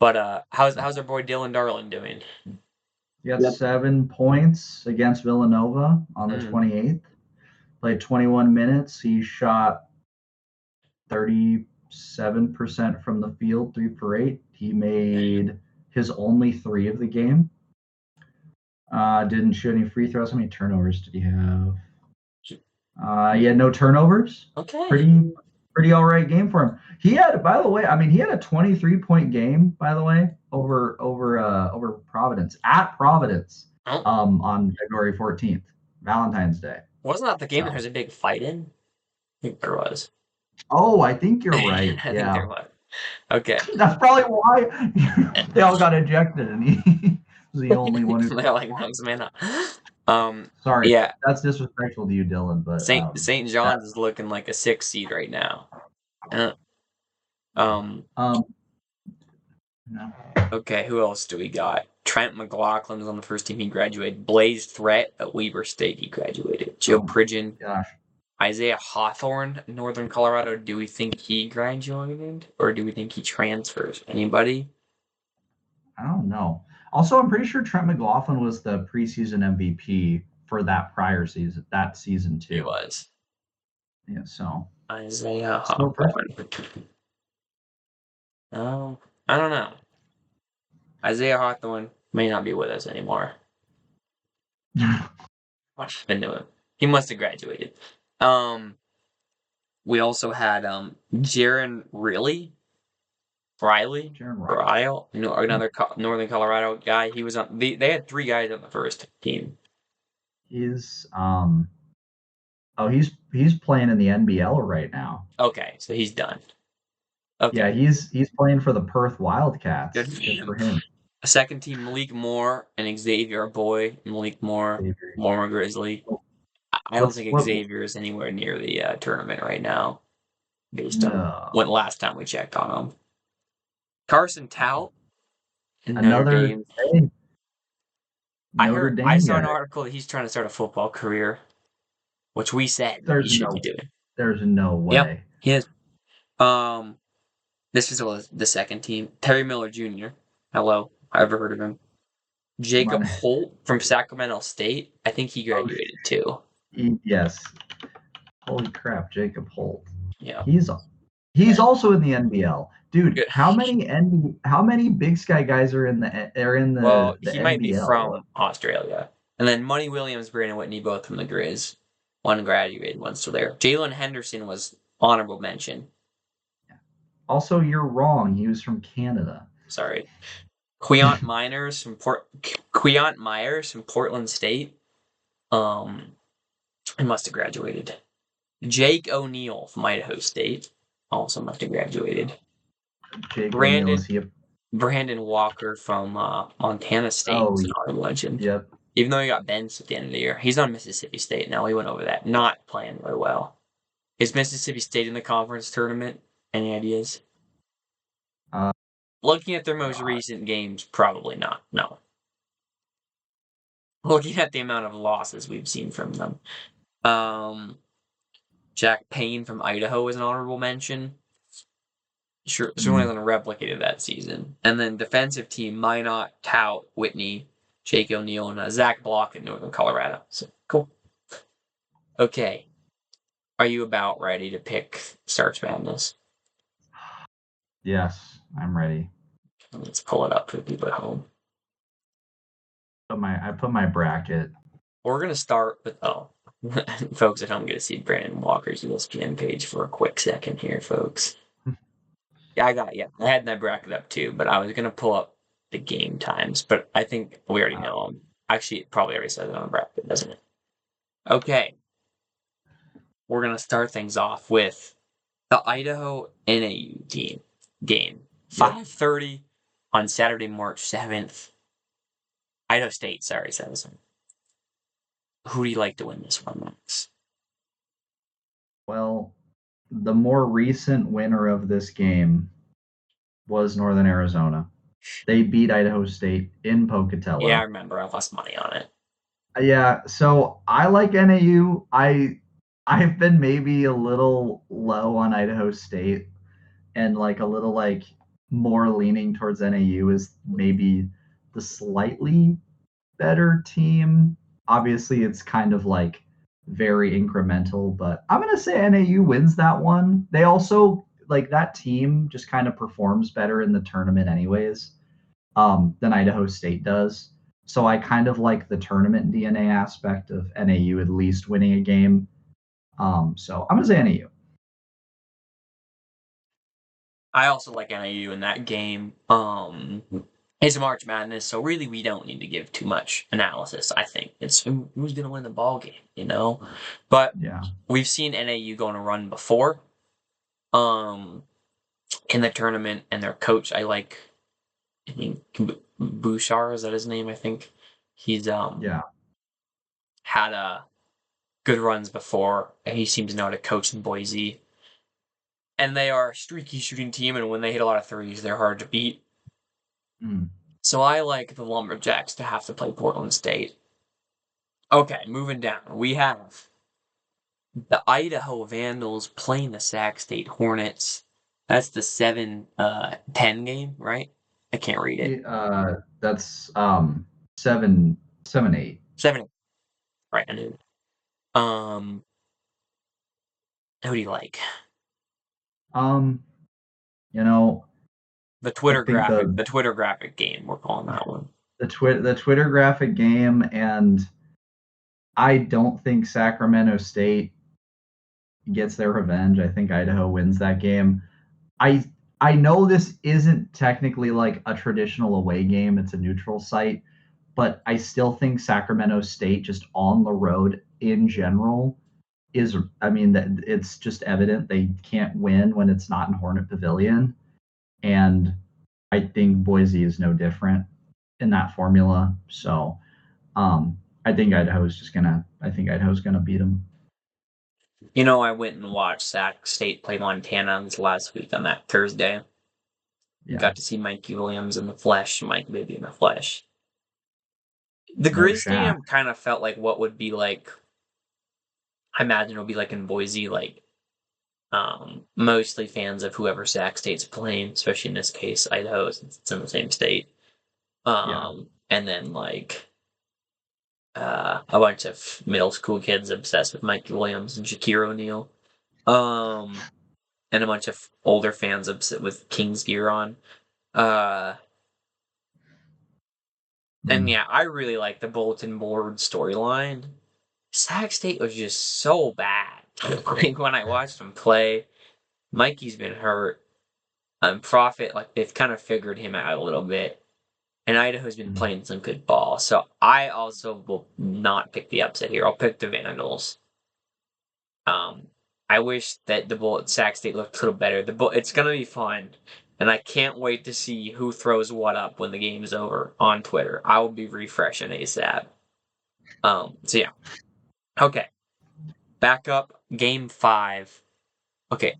But how's our boy Dylan Darling doing? He got 7 points against Villanova on the 28th. Played 21 minutes. He shot 37% from the field, 3 for 8. He made his only 3 of the game. Didn't shoot any free throws. How many turnovers did he have? He had no turnovers. Okay. Pretty all right game for him. He had, by the way, he had a 23-point game, by the way, over Providence, at Providence, on February 14th, Valentine's Day. Wasn't that the game there was a big fight in? I think there was. Oh, I think you're right. I think there was. Okay. That's probably why they all got ejected, and he was the only one who. They're like, man. Sorry, yeah, that's disrespectful to you, Dylan. But St. John's is looking like a 6 seed right now. No. Okay, who else do we got? Trent McLaughlin is on the first team. He graduated. Blaze Threat at Weber State. He graduated. Joe Pridgeon. Gosh. Isaiah Hawthorne, Northern Colorado. Do we think he graduated, or do we think he transfers? Anybody? I don't know. Also, I'm pretty sure Trent McLaughlin was the preseason MVP for that prior season, that season too. He was. Yeah, so. Isaiah Hawthorne. Oh, I don't know. Isaiah Hawthorne may not be with us anymore. What happened to him? He must have graduated. We also had Jaron Riley. Another Northern Colorado guy. He was on. They had 3 guys on the first team. He's he's playing in the NBL right now. Okay, so he's done. Okay. Yeah, he's playing for the Perth Wildcats. Good for him. A second team, Malik Moore and Xavier Boy. Malik Moore, former Grizzly. I don't think Xavier is anywhere near the tournament right now, based on when last time we checked on him. Carson Tout, another game. Notre Dame I saw an article that he's trying to start a football career, which we said he should be doing. There's no way. Yep, he is. This is the second team. Terry Miller Jr. Hello, I ever heard of him? Jacob Holt from Sacramento State. I think he graduated too. Yes. Holy crap, Jacob Holt. Yeah. He's also in the NBL. Dude, how many Big Sky guys are in the Well, the he NBL? might be from Australia. And then Money Williams, Brandon Whitney, both from the Grizz. One graduated, one's still there. Jalen Henderson was honorable mention. Also, you're wrong. He was from Canada. Sorry. Queant Myers from Portland State. He must have graduated. Jake O'Neal from Idaho State also must have graduated. Brandon Walker from Montana State is an honorable mention. Yep. Even though he got benched at the end of the year. He's on Mississippi State now. We went over that. Not playing very well. Is Mississippi State in the conference tournament? Any ideas? Looking at their most recent games, probably not. No. Looking at the amount of losses we've seen from them. Jack Payne from Idaho is an honorable mention. Certainly hasn't replicated that season. And then defensive team, Minot, Tout, Whitney, Jake O'Neal, and Zach Block in Northern Colorado. So, cool. Okay. Are you about ready to pick Starch Madness? Yes, I'm ready. Let's pull it up for people at home. I put my bracket. We're going to start with, folks at home get to see Brandon Walker's ESPN page for a quick second here, folks. Yeah, I had my bracket up too, but I was going to pull up the game times, but I think we already know them. Actually, it probably already says it on the bracket, doesn't it? Okay. We're going to start things off with the Idaho NAU team game. 5:30 on Saturday, March 7th. Idaho State, sorry, says. Who do you like to win this one, Max? Well, the more recent winner of this game was Northern Arizona. They beat Idaho State in Yeah, I Pocatello. remember. I lost money on it. Yeah, so I like NAU. I've been maybe a little low on Idaho State and like a little like more leaning towards NAU is maybe the slightly better team. Obviously, it's kind of like very incremental, but I'm going to say NAU wins that one. They also like that team just kind of performs better in the tournament anyways, than Idaho State does. So I kind of like the tournament DNA aspect of NAU at least winning a game. So I'm going to say NAU. I also like NIU in that game. It's March Madness, so really we don't need to give too much analysis. I think it's who's going to win the ball game. But Yeah. we've seen NAU go on a run before, um, in the tournament, and their coach I like. I think Bouchard, is that his name? I think he's Yeah. had good runs before, and he seems to know how to coach in Boise. And they are a streaky shooting team, and when they hit a lot of threes, they're hard to beat. Mm. So I like the Lumberjacks to have to play Portland State. Okay, moving down. We have the Idaho Vandals playing the Sac State Hornets. That's the 7-10 game, right? I can't read it. That's 7-8. 7, right, I knew. Um, who do you like? Um, you know, The I Twitter think graphic, the Twitter graphic game, we're calling that one. the Twitter graphic game, and I don't think Sacramento State gets their revenge. I think Idaho wins that game. I I know this isn't technically like a traditional away game; it's a neutral site, but I still think Sacramento State just on the road in general is. I mean, that it's just evident they can't win when it's not in Hornet Pavilion, and I think Boise is no different in that formula. So I think I think Idaho's gonna beat them. I went and watched Sac State play Montana this last week on that Thursday. Yeah, Got to see Mikey Williams in the flesh, Mike Bibby in the flesh. The no Grizz Shaq. Stadium kind of felt like what would be like, I imagine it would be like in Boise, like mostly fans of whoever Sac State's playing, especially in this case, Idaho, since it's in the same state. Yeah. And then like a bunch of middle school kids obsessed with Mikey Williams and Shaquille O'Neal. Um, and a bunch of older fans upset with King's gear on. Uh, and Mm. yeah, I really like the bulletin board storyline. Sac State was just so bad. Like when I watched them play, Mikey's been hurt. Prophet, like they've kind of figured him out a little bit. And Idaho's been Mm. playing some good ball. So I also will not pick the upset here. I'll pick the Vandals. Um, I wish that the Bull at Sac State looked a little better. It's gonna be fun, and I can't wait to see who throws what up when the game's over on Twitter. I will be refreshing ASAP. So yeah, okay. Back up, game 5. Okay.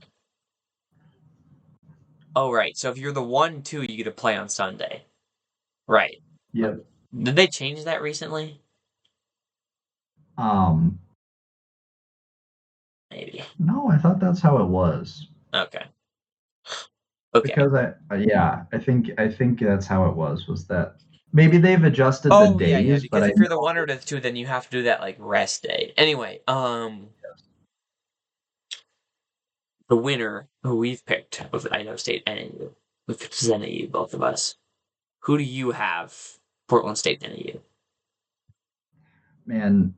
Oh right. So if you're the 1-2, you get to play on Sunday. Right. Yep. Did they change that recently? Um, Maybe. no, I thought that's how it was. Okay. Okay. Because yeah, I think that's how it was that maybe they've adjusted the Oh yeah, yeah. days, but Because I if you're the know 1 or the 2, then you have to do that like rest day. Anyway, the winner who we've picked with Idaho State and NAU. We've picked NAU, both of us. Who do you have? Portland State NAU. man,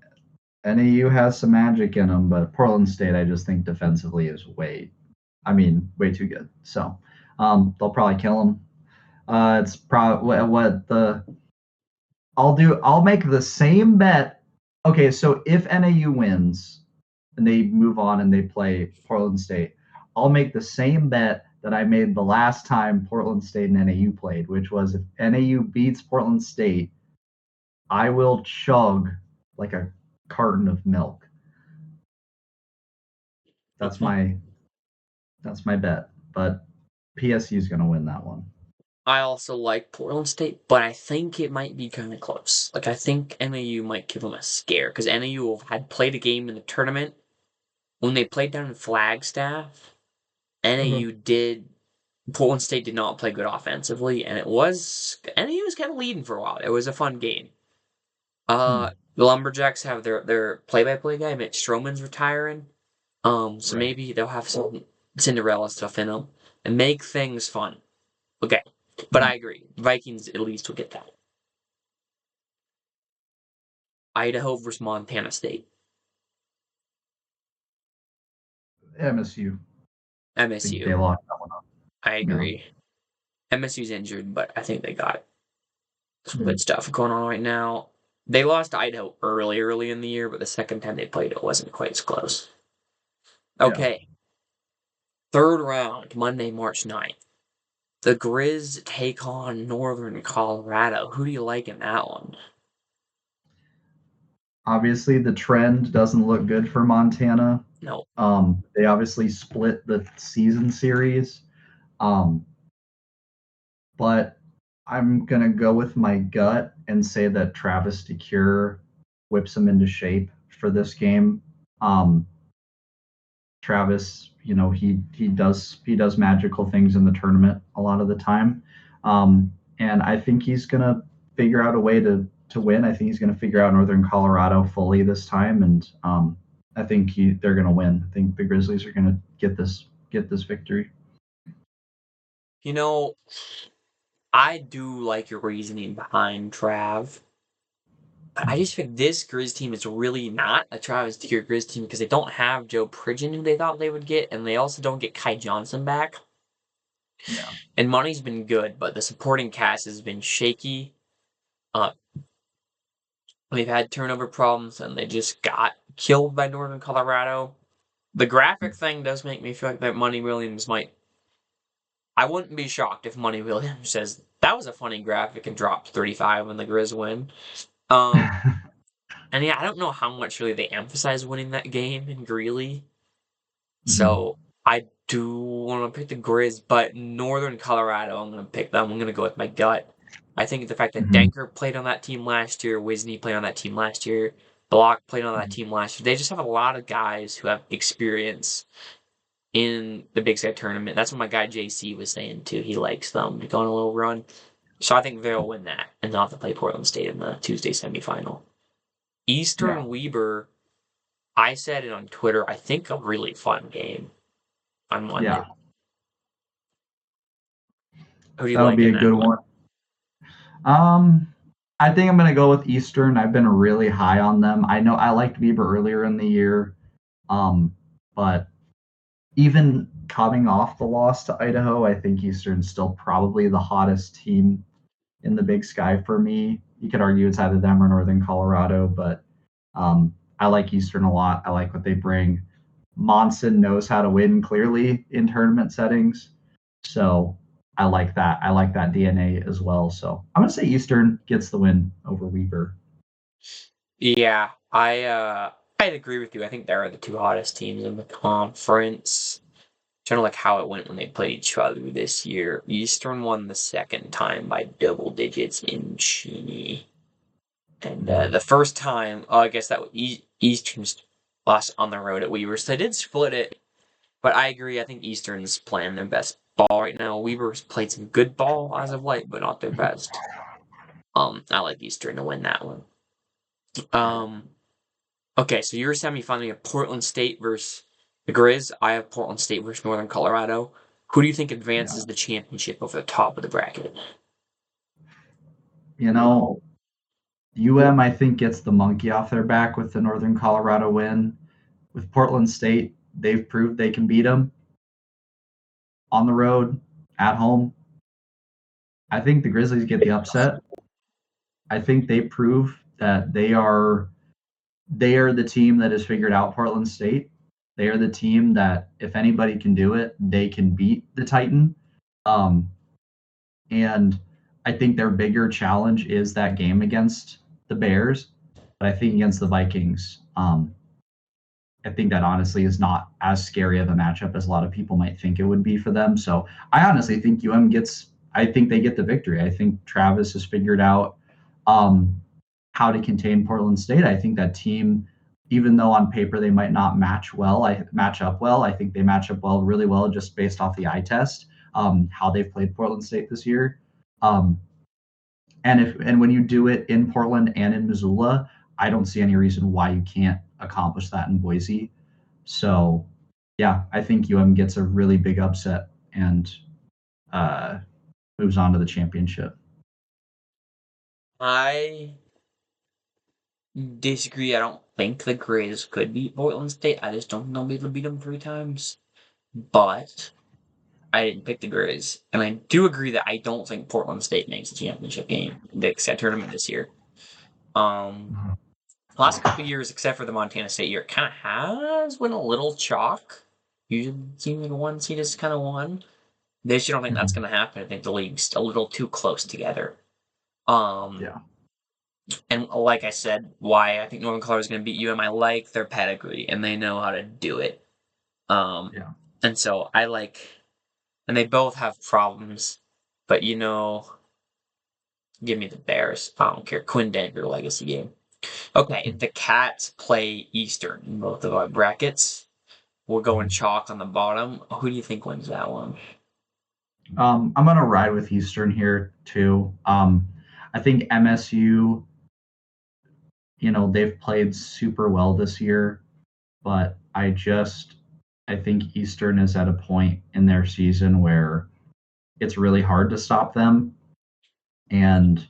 NAU has some magic in them, but Portland State I just think defensively is way too good. So, they'll probably kill them. It's probably what the I'll make the same bet. Okay, so if NAU wins and they move on and they play Portland State, I'll make the same bet that I made the last time Portland State and NAU played, which was if NAU beats Portland State, I will chug like a carton of milk. That's Mhm. my that's my bet. But PSU is going to win that one. I also like Portland State, but I think it might be kind of close. Like, I think NAU might give them a scare because NAU had played a game in the tournament when they played down in Flagstaff. NAU did. Portland State did not play good offensively, and it was NAU was kind of leading for a while. It was a fun game. Hmm. The Lumberjacks have their play-by-play guy, Mitch Stroman's retiring. So Right. maybe they'll have some Cinderella stuff in them and make things fun. Okay, but I agree. Vikings at least will get that. Idaho versus Montana State. MSU. I think they MSU. locked that one up. I Yeah. agree. MSU's injured, but I think they got it. Some Hmm. good stuff going on right now. They lost to Idaho early in the year, but the second time they played, it wasn't quite as close. Yeah. Okay, third round, Monday, March 9th. The Grizz take on Northern Colorado. Who do you like in that one? Obviously, the trend doesn't look good for Montana. No. They obviously split the season series. Um, but I'm gonna go with my gut and say that Travis DeCure whips him into shape for this game. Um, Travis, he does magical things in the tournament a lot of the time, and I think he's gonna figure out a way to win. I think he's gonna figure out Northern Colorado fully this time, and I think they're gonna win. I think the Grizzlies are gonna get this victory. You know, I do like your reasoning behind Trav. But I just think this Grizz team is really not a Travis Tier Grizz team because they don't have Joe Pridgeon, who they thought they would get, and they also don't get Kai Johnson back. Yeah. And money's been good, but the supporting cast has been shaky. Uh, they've had turnover problems, and they just got killed by Northern Colorado. The graphic thing does make me feel like that Money Williams might. I wouldn't be shocked if Money Williams says that was a funny graphic and drops 35 when the Grizz win. Um, and yeah, I don't know how much really they emphasize winning that game in Greeley. Mhm. So I do want to pick the Grizz, but Northern Colorado, I'm going to pick them. I'm going to go with my gut. I think the fact that Mhm. Denker played on that team last year, Wisney played on that team last year, Block played on that team last year. They just have a lot of guys who have experience in the Big Sky tournament. That's what my guy JC was saying too. He likes them to go on a little run. So I think they'll win that, and they'll have to play Portland State in the Tuesday semifinal. Yeah. Eastern Weber, I said it on Twitter. I think a really fun game on Monday. Yeah. Who do you That'll like be in a good that one? one. Um, I think I'm gonna go with Eastern. I've been really high on them. I know I liked Bieber earlier in the year, but even coming off the loss to Idaho, I think Eastern's still probably the hottest team in the Big Sky for me. You could argue it's either them or Northern Colorado, but I like Eastern a lot. I like what they bring. Monson knows how to win clearly in tournament settings, so I like that. I like that DNA as well. So I'm gonna say Eastern gets the win over Weber. Yeah, I'd agree with you. I think they're the two hottest teams in the conference. Kind of like how it went when they played each other this year. Eastern won the second time by double digits in Cheney. And Mhm. the first time, I guess that Eastern's lost on the road at Weaver, so they did split it. But I agree. I think Eastern's playing their best ball right now. Weaver's played some good ball as of late, but not their best. I like Eastern to win that one. Um, okay, so your semifinal, you have Portland State versus the Grizz. I have Portland State versus Northern Colorado. Who do you think Yeah. advances the championship over the top of the bracket? You know, I think gets the monkey off their back with the Northern Colorado win. With Portland State, they've proved they can beat them on the road, at home. I think the Grizzlies get the upset. I think they prove that they are the team that has figured out Portland State. They are the team that if anybody can do it, they can beat the Titan. Um, and I think their bigger challenge is that game against the Bears, but I think against the Vikings, I think that honestly is not as scary of a matchup as a lot of people might think it would be for them. So I honestly think UM gets. I think they get the victory. I think Travis has figured out um, how to contain Portland State. I think that team, even though on paper they might not match up well. I think they match up well, really well, just based off the eye test. How they've played Portland State this year. Um, and when you do it in Portland and in Missoula, I don't see any reason why you can't accomplish that in Boise. So, yeah, I think UM gets a really big upset and uh, moves on to the championship. I disagree. I don't think the Grizz could beat Portland State. I just don't think they'll be able to beat them 3 times. But I didn't pick the Grizz. And I do agree that I don't think Portland State makes the championship game, the tournament this year. Last couple of years, except for the Montana State year, it kind of has been a little chalk. Usually, team with 1 seed is kind of won. This year, I don't think that's Mhm. going to happen. I think the league's a little too close together. Um, Yeah. and like I said, why I think Northern Colorado is going to beat UM. I like their pedigree, and they know how to do it. Um, Yeah. and so I like, and they both have problems, but give me the Bears. I don't care. Quinn Denver legacy game. Okay, the Cats play Eastern in both of our brackets. We're going chalk on the bottom. Who do you think wins that one? I'm gonna ride with Eastern here too. I think MSU, they've played super well this year, but I think Eastern is at a point in their season where it's really hard to stop them, and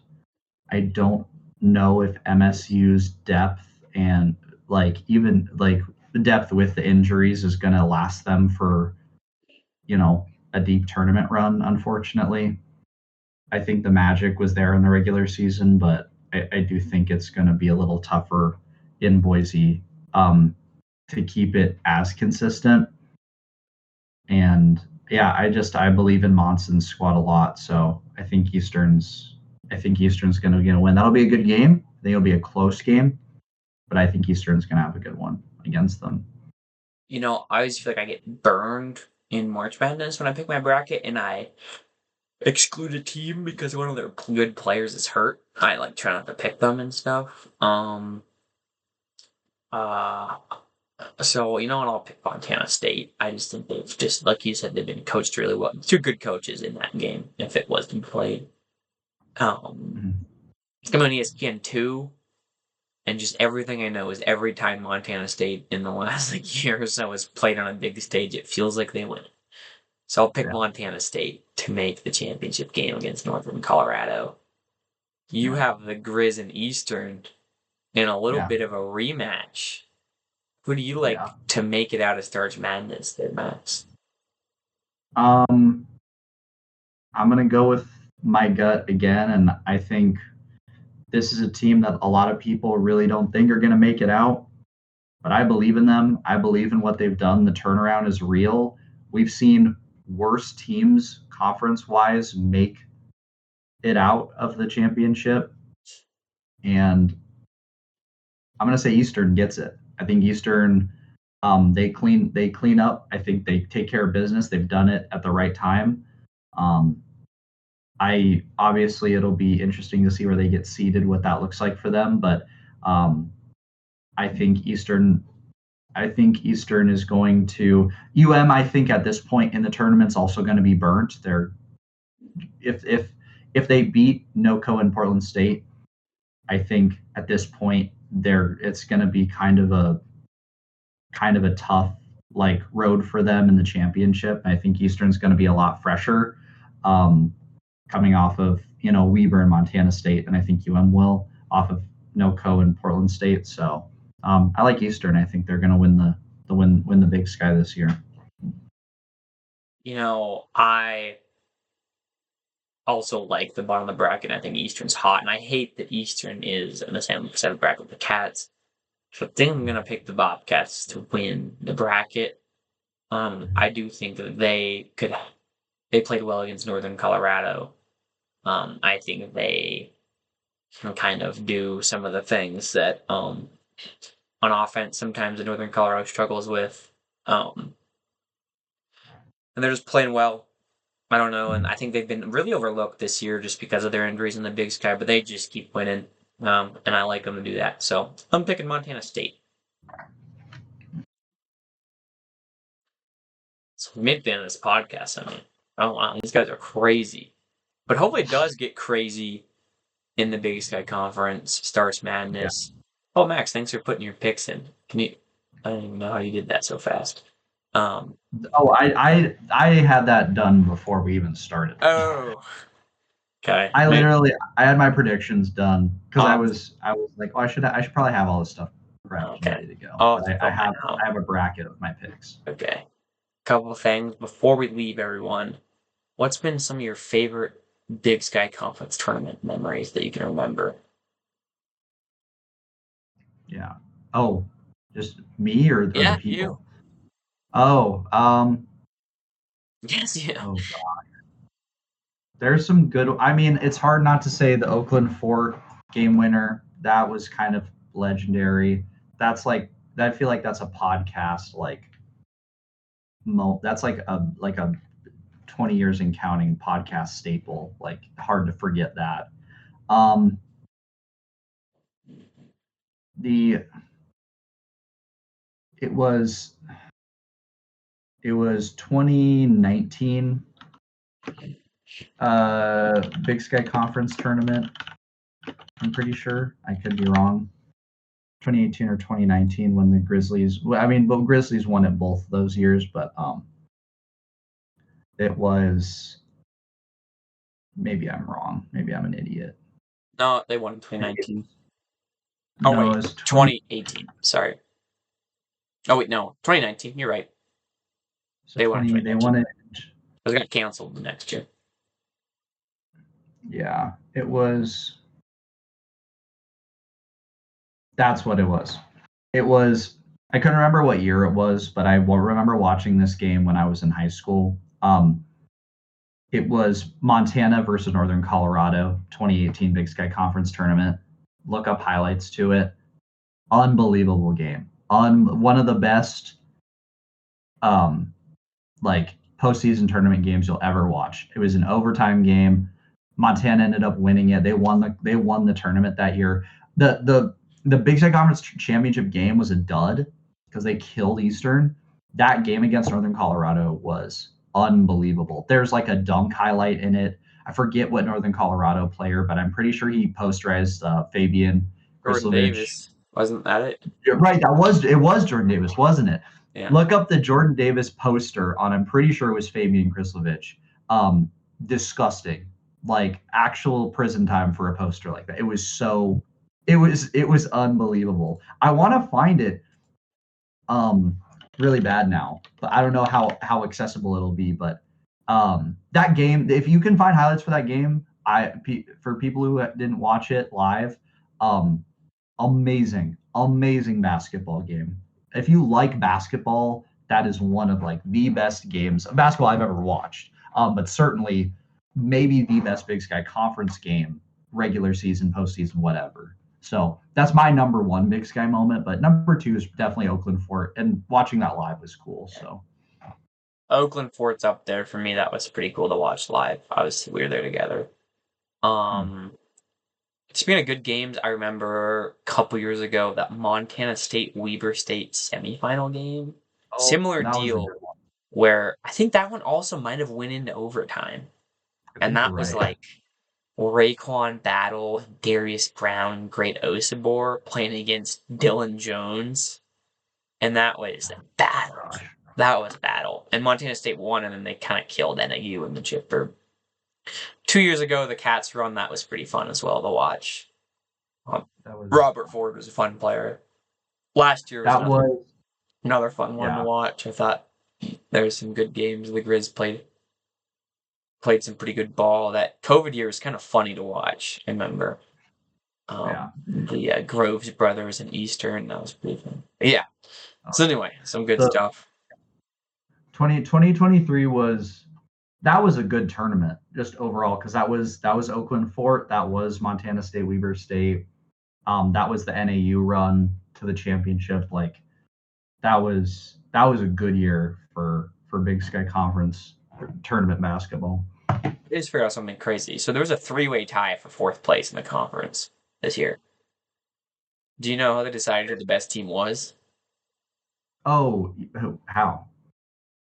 I don't know if MSU's depth and even the depth with the injuries is going to last them for, a deep tournament run, unfortunately. I think the magic was there in the regular season, but I do think it's going to be a little tougher in Boise to keep it as consistent. And yeah, I believe in Monson's squad a lot, so I think Eastern's going to get a win. That'll be a good game. I think it'll be a close game, but I think Eastern's going to have a good one against them. I always feel like I get burned in March Madness when I pick my bracket and I exclude a team because one of their good players is hurt. I like try not to pick them and stuff. Uh, so you know what? I'll pick Montana State. I just think they've just like you said, they've been coached really well. Two good coaches in that game if it was to be played. Mhm. It's coming on ESPN2. And just everything I know is every time Montana State in the last year or so has played on a big stage, it feels like they win. So I'll pick Yeah, Montana State to make the championship game against Northern Colorado. You yeah, have the Grizz and Eastern in a little yeah. bit of a rematch. Who do you Yeah. like to make it out of Starch Madness there, Max? Um, I'm gonna go with my gut again, and I think this is a team that a lot of people really don't think are gonna make it out. But I believe in them. I believe in what they've done. The turnaround is real. We've seen worse teams conference wise make it out of the championship, and I'm gonna say Eastern gets it. I think Eastern they clean up. I think they take care of business. They've done it at the right time. Um, I obviously it'll be interesting to see where they get seated, what that looks like for them. But um, I think Eastern. I think Eastern is going to I think at this point in the tournament's also going to be burnt. They're if if if they beat NoCo and Portland State, I think at this point it's going to be kind of a tough road for them in the championship. I think Eastern's going to be a lot fresher, coming off of Weber and Montana State, and I think will off of NoCo and Portland State. So I like Eastern. I think they're going to win the Big Sky this year. I also like the bottom of the bracket. I think Eastern's hot, and I hate that Eastern is in the same set of bracket with the Cats. So I think I'm gonna pick the Bobcats to win the bracket. I do think that they played well against Northern Colorado. I think they can kind of do some of the things that on offense sometimes the Northern Colorado struggles with. And they're just playing well. I don't know, and I think they've been really overlooked this year just because of their injuries in the Big Sky, but they just keep winning, and I like them to do that. So I'm picking Montana State. So we made it to the end of this podcast. I mean, oh wow, these guys are crazy. But hopefully it does get crazy in the Big Sky Conference, Starch Yeah. Madness. Oh, Max, thanks for putting your picks in. Can you? I don't even know how you did that so fast. Oh, I had that done before we even started. Oh, okay. I had my predictions done because Um, I was like, oh, I should probably have all this stuff prepped and okay. ready to go. I'll have But to fill mine I out. have a bracket of my picks. Okay. Couple things before we leave, everyone. What's been some of your favorite Big Sky Conference tournament memories that you can remember? Yeah. Oh, just me or the Yeah, you. people? Oh, Yes, you. oh, there's some good. I mean, it's hard not to say the Oakland Fort game winner. That was kind of legendary. That's like I feel like that's a podcast like that's like a 20 years and counting podcast staple. Like hard to forget that. Um, the it was it was 2019 Big Sky Conference tournament. I'm pretty sure. I could be wrong. 2018 or 2019 when the Grizzlies. Well, I mean, the Grizzlies won it both those years, but it was. Maybe I'm wrong. Maybe I'm an idiot. No, they won in Maybe 2019. Oh, no, wait. it was 20. 2018. Sorry. Oh, wait, no. 2019. You're right. So They won in 20. They 2019. won it. It got canceled the next year. Yeah, it was. That's what it was. It was. I couldn't remember what year it was, but I remember watching this game when I was in high school. It was Montana versus Northern Colorado, 2018 Big Sky Conference tournament. Look up highlights to it. Unbelievable game. One of the best um, like postseason tournament games you'll ever watch. It was an overtime game. Montana ended up winning it. They won the tournament that year. The Big Sky Conference championship game was a dud because they killed Eastern. That game against Northern Colorado was unbelievable. There's like a dunk highlight in it. I forget what Northern Colorado player, but I'm pretty sure he posterized Fabian Jordan Krislovich. Davis. Wasn't that it? You're right. It was Jordan Davis, wasn't it? Yeah. Look up the Jordan Davis poster on. I'm pretty sure it was Fabian Krislovich. Disgusting. Like actual prison time for a poster like that. It was so. It was unbelievable. I want to find it um really bad now, but I don't know how accessible it'll be. But that game, if you can find highlights for that game, for people who didn't watch it live, um amazing basketball game. If you like basketball, that is one of like the best games of basketball I've ever watched. But certainly maybe the best Big Sky Conference game, regular season, postseason, whatever. So that's my number one Big Sky moment. But number two is definitely Oakland Fort, and watching that live was cool. So Oakland Fort's up there for me. That was pretty cool to watch live. We were there together. Um, Speaking of good games, I remember a couple years ago that Montana State Weber State semifinal game. oh, Similar that was a deal good one. where I think that one also might have went into overtime. I And think you're that was right. like Raekwon Battle, Darius Brown, Great Osibor playing against Dylan Jones. And that was a battle. Gosh, That was battle. And Montana State won, and then they kind of killed NAU in the chipper. 2 years ago, the Cats run, that was pretty fun as well to watch. that was Robert Ford was a fun player. Last year was that was another fun one to yeah watch. I thought there was some good games. The Grizz played some pretty good ball. That COVID year was kind of funny to watch. I remember yeah. the Groves brothers and Eastern. That was pretty fun. But yeah. Oh, So anyway, some good the stuff. 2023 was that was a good tournament just overall because that was Oakland Fort, that was Montana State, Weber State, that was the NAU run to the championship. Like that was a good year for Big Sky Conference tournament basketball. Just figure out something crazy. So there was a three-way tie for fourth place in the conference this year. Do you know how they decided who the best team was? Oh, how?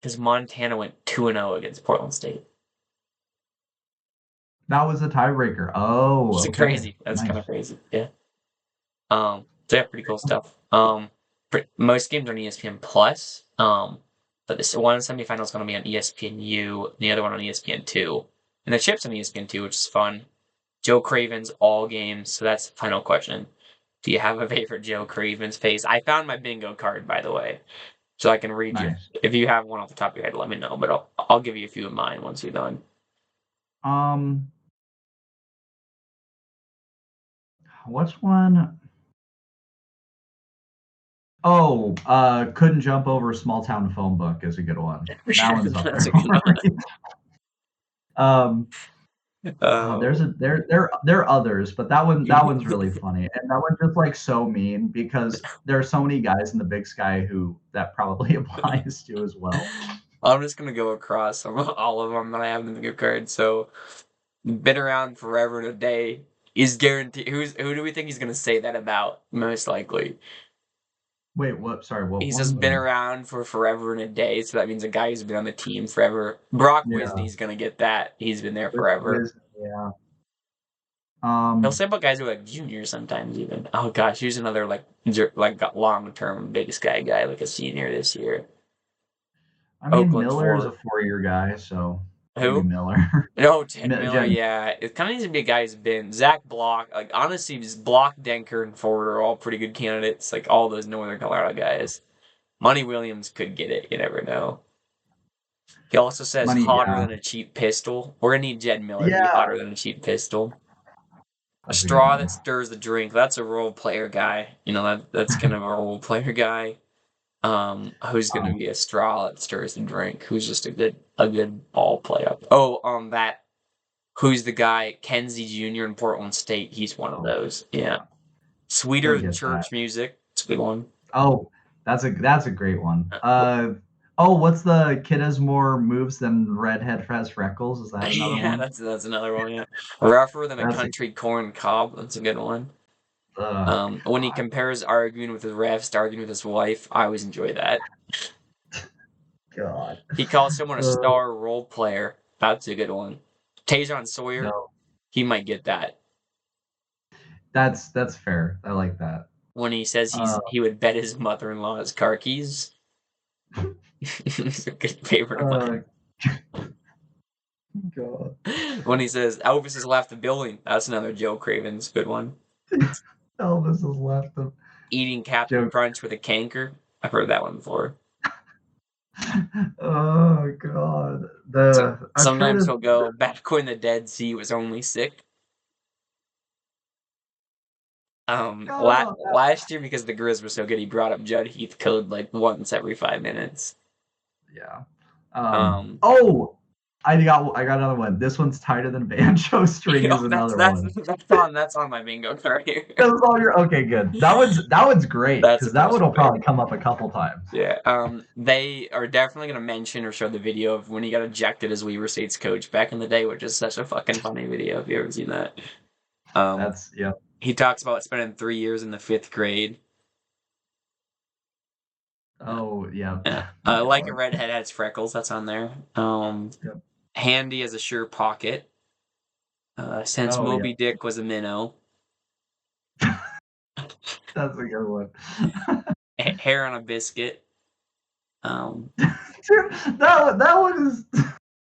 Because Montana went 2-0 against Portland State. That was a tiebreaker. Oh, It's okay, crazy. That's kind nice. of crazy. Yeah. So yeah, pretty cool stuff. Most games are on ESPN Plus. But this one semifinal is going to be on ESPNU, and the other one on ESPN2, and the chips on ESPN2, which is fun. Joe Craven's all games. So that's the final question. Do you have a favorite Joe Craven's face? I found my bingo card, by the way, so I can read you. Nice. If you have one off the top of your head, let me know. But I'll give you a few of mine once we're done. Um, what's one? Oh, couldn't jump over a small town phone book is a good one. For That sure, one's up that's there a good for one. me. Um, there's Oh, there are others, but that one's really funny, and that one's just like so mean because there are so many guys in the Big Sky who that probably applies to as well. I'm just gonna go across all of them that I have in the gift card. So, been around forever and a day. Is guaranteed. Who do we think he's gonna say that about? Most likely, Wait, what? Sorry, what he says one? been around for forever and a day. So that means a guy who's been on the team forever. Brock Yeah, Wisney's gonna get that. He's been there forever. Wiz, yeah. He'll say about guys who are like juniors sometimes even. Oh gosh, here's another like long term biggest guy like a senior this year. I mean, Oakland Miller is a Fort. 4-year guy, so maybe Who? Miller. No, Ted Miller, Jen, yeah. It kind of needs to be a guy who's been Zach Block. Like honestly, just Block, Denker, and Ford are all pretty good candidates. Like all those Northern Colorado guys. Money Williams could get it. You never know. He also says money, hotter yeah, than a cheap pistol. We're gonna need Jed Miller to be yeah, hotter than a cheap pistol. A that's a good straw one. that stirs the drink. That's a role player guy. That's kind of a role player guy. Who's gonna Um, be a straw that stirs the drink? Who's just a good ball player? Oh, that who's the guy? Kenzie Jr. in Portland State. He's one of oh, those. Yeah. yeah, Sweeter he'll than get that. church music. It's a good one. Oh, that's a great one. Uh, Oh, what's the kid has more moves than redhead has freckles? Is that another yeah, one? that's another one. Yeah. Rougher than a That's a country corn cob. That's a good one. When he God, compares arguing with his refs to arguing with his wife, I always enjoy that. God. He calls someone a Uh, star role player. That's a good one. Tajon Sawyer, no, he might get that. that's fair. I like that. When he says Uh, he would bet his mother-in-law's car keys. He's a good favorite of uh, mine. God. When he says Elvis has left the building, that's another Joe Craven's good one. Elvis has left the Eating Captain joke. Crunch with a canker. I've heard that one before. Oh God. So I'm trying sometimes to. he'll go back when the Dead Sea was only sick. Forgot about that. Last year because the Grizz were so good, he brought up Judd Heathcote like once every 5 minutes. Yeah. Um, Oh, I got another one. This one's tighter than banjo string is oh, that's another that's one. that's on my bingo card here. That's all your okay. Good. That one's great That's a because that one personal will probably favorite. come up a couple times. Yeah. They are definitely gonna mention or show the video of when he got ejected as Weaver State's coach back in the day, which is such a fucking funny video. If you ever seen that. Um, That's yeah. he talks about spending 3 years in the fifth grade. Oh yeah. Like a God. redhead has freckles. That's on there. Yep. Handy as a sure pocket. Since Oh yeah. Moby Dick was a minnow. That's a good one. Hair on a biscuit. Um, That one is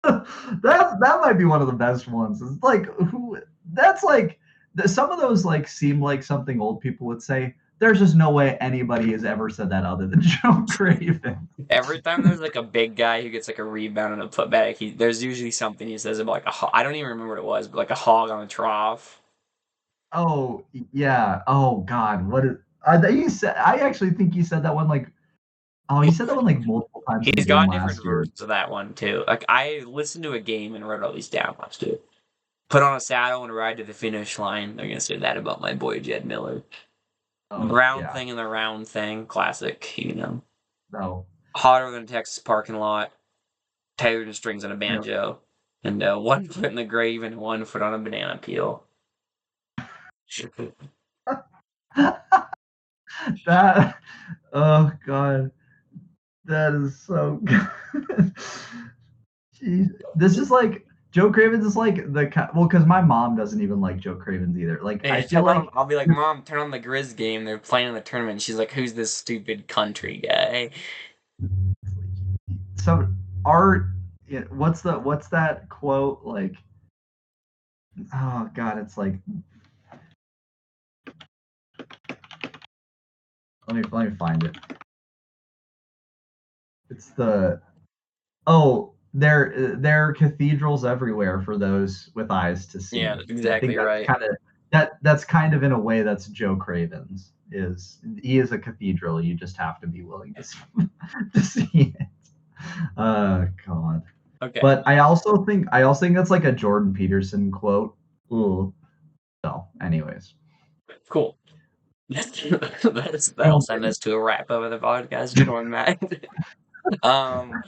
that might be one of the best ones. It's like who that's like some of those like seem like something old people would say. There's just no way anybody has ever said that other than Joe Craven. every time there's like a big guy who gets like a rebound and a putback, there's usually something he says about like I don't even remember what it was, but like a hog on a trough. Oh yeah. Oh God. What is? I think you said. I actually think you said that one like Oh, he said that one like multiple times in the He's game got different last year. versions of that one too. Like I listened to a game and wrote all these down last year. Put on a saddle and ride to the finish line. They're gonna say that about my boy Jed Miller. Oh Brown yeah. thing and the round thing, classic. No. Hotter than a Texas parking lot. Tighter than strings on a Yeah. banjo. And 1 foot in the grave and 1 foot on a banana peel. That. Oh god. That is so good. Jeez. This is like Joe Cravens is like well, because my mom doesn't even like Joe Cravens either. Like I feel like I'll be like, Mom, turn on the Grizz game. They're playing in the tournament. And she's like, who's this stupid country guy? so art. Yeah, what's that quote like? Oh god, it's like let me find it. It's the there are cathedrals everywhere for those with eyes to Yeah, see. that's And I think exactly that's right. kind of that's kind of in a way that's Joe Cravens is he is a cathedral. You just have to be willing to see, to see it. God. Okay, But I also think that's like a Jordan Peterson quote. Ooh. So, anyways. cool. That'll send us to a wrap up of the podcast, Jordan Mac. um,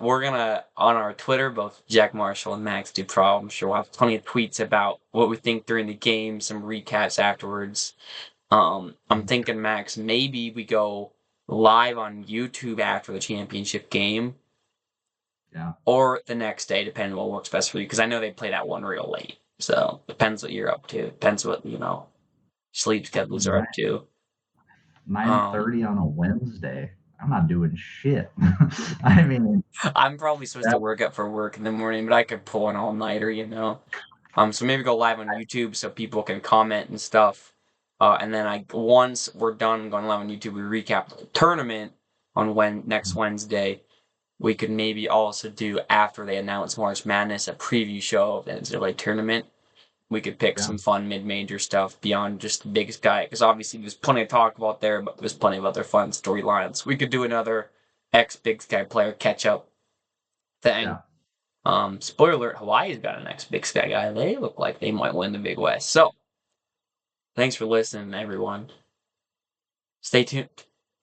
we're gonna on our Twitter, both Jack Marshall and Max Duprat. I'm sure we'll have plenty of tweets about what we think during the game, some recaps afterwards. I'm thinking, Max, maybe we go live on YouTube after the championship game, Yeah. or the next day, depending on what works best for you. Because I know they play that one real late, so depends what you're up to. Depends what sleep schedules are up to. 9:30 on a Wednesday. I'm not doing shit. I mean, I'm probably supposed to that, work up for work in the morning, but I could pull an all-nighter. So maybe go live on YouTube so people can comment and stuff. And then once we're done going live on YouTube, we recap the tournament on next Wednesday. We could maybe also do after they announce March Madness a preview show of the NCAA tournament. We could pick yeah, some fun mid-major stuff beyond just the biggest guy, because obviously there's plenty to talk about there, but there's plenty of other fun storylines. We could do another ex-big sky player catch-up thing. yeah. Spoiler alert: Hawaii's got an ex-big sky guy. They look like they might win the Big West. So, thanks for listening, everyone. Stay tuned.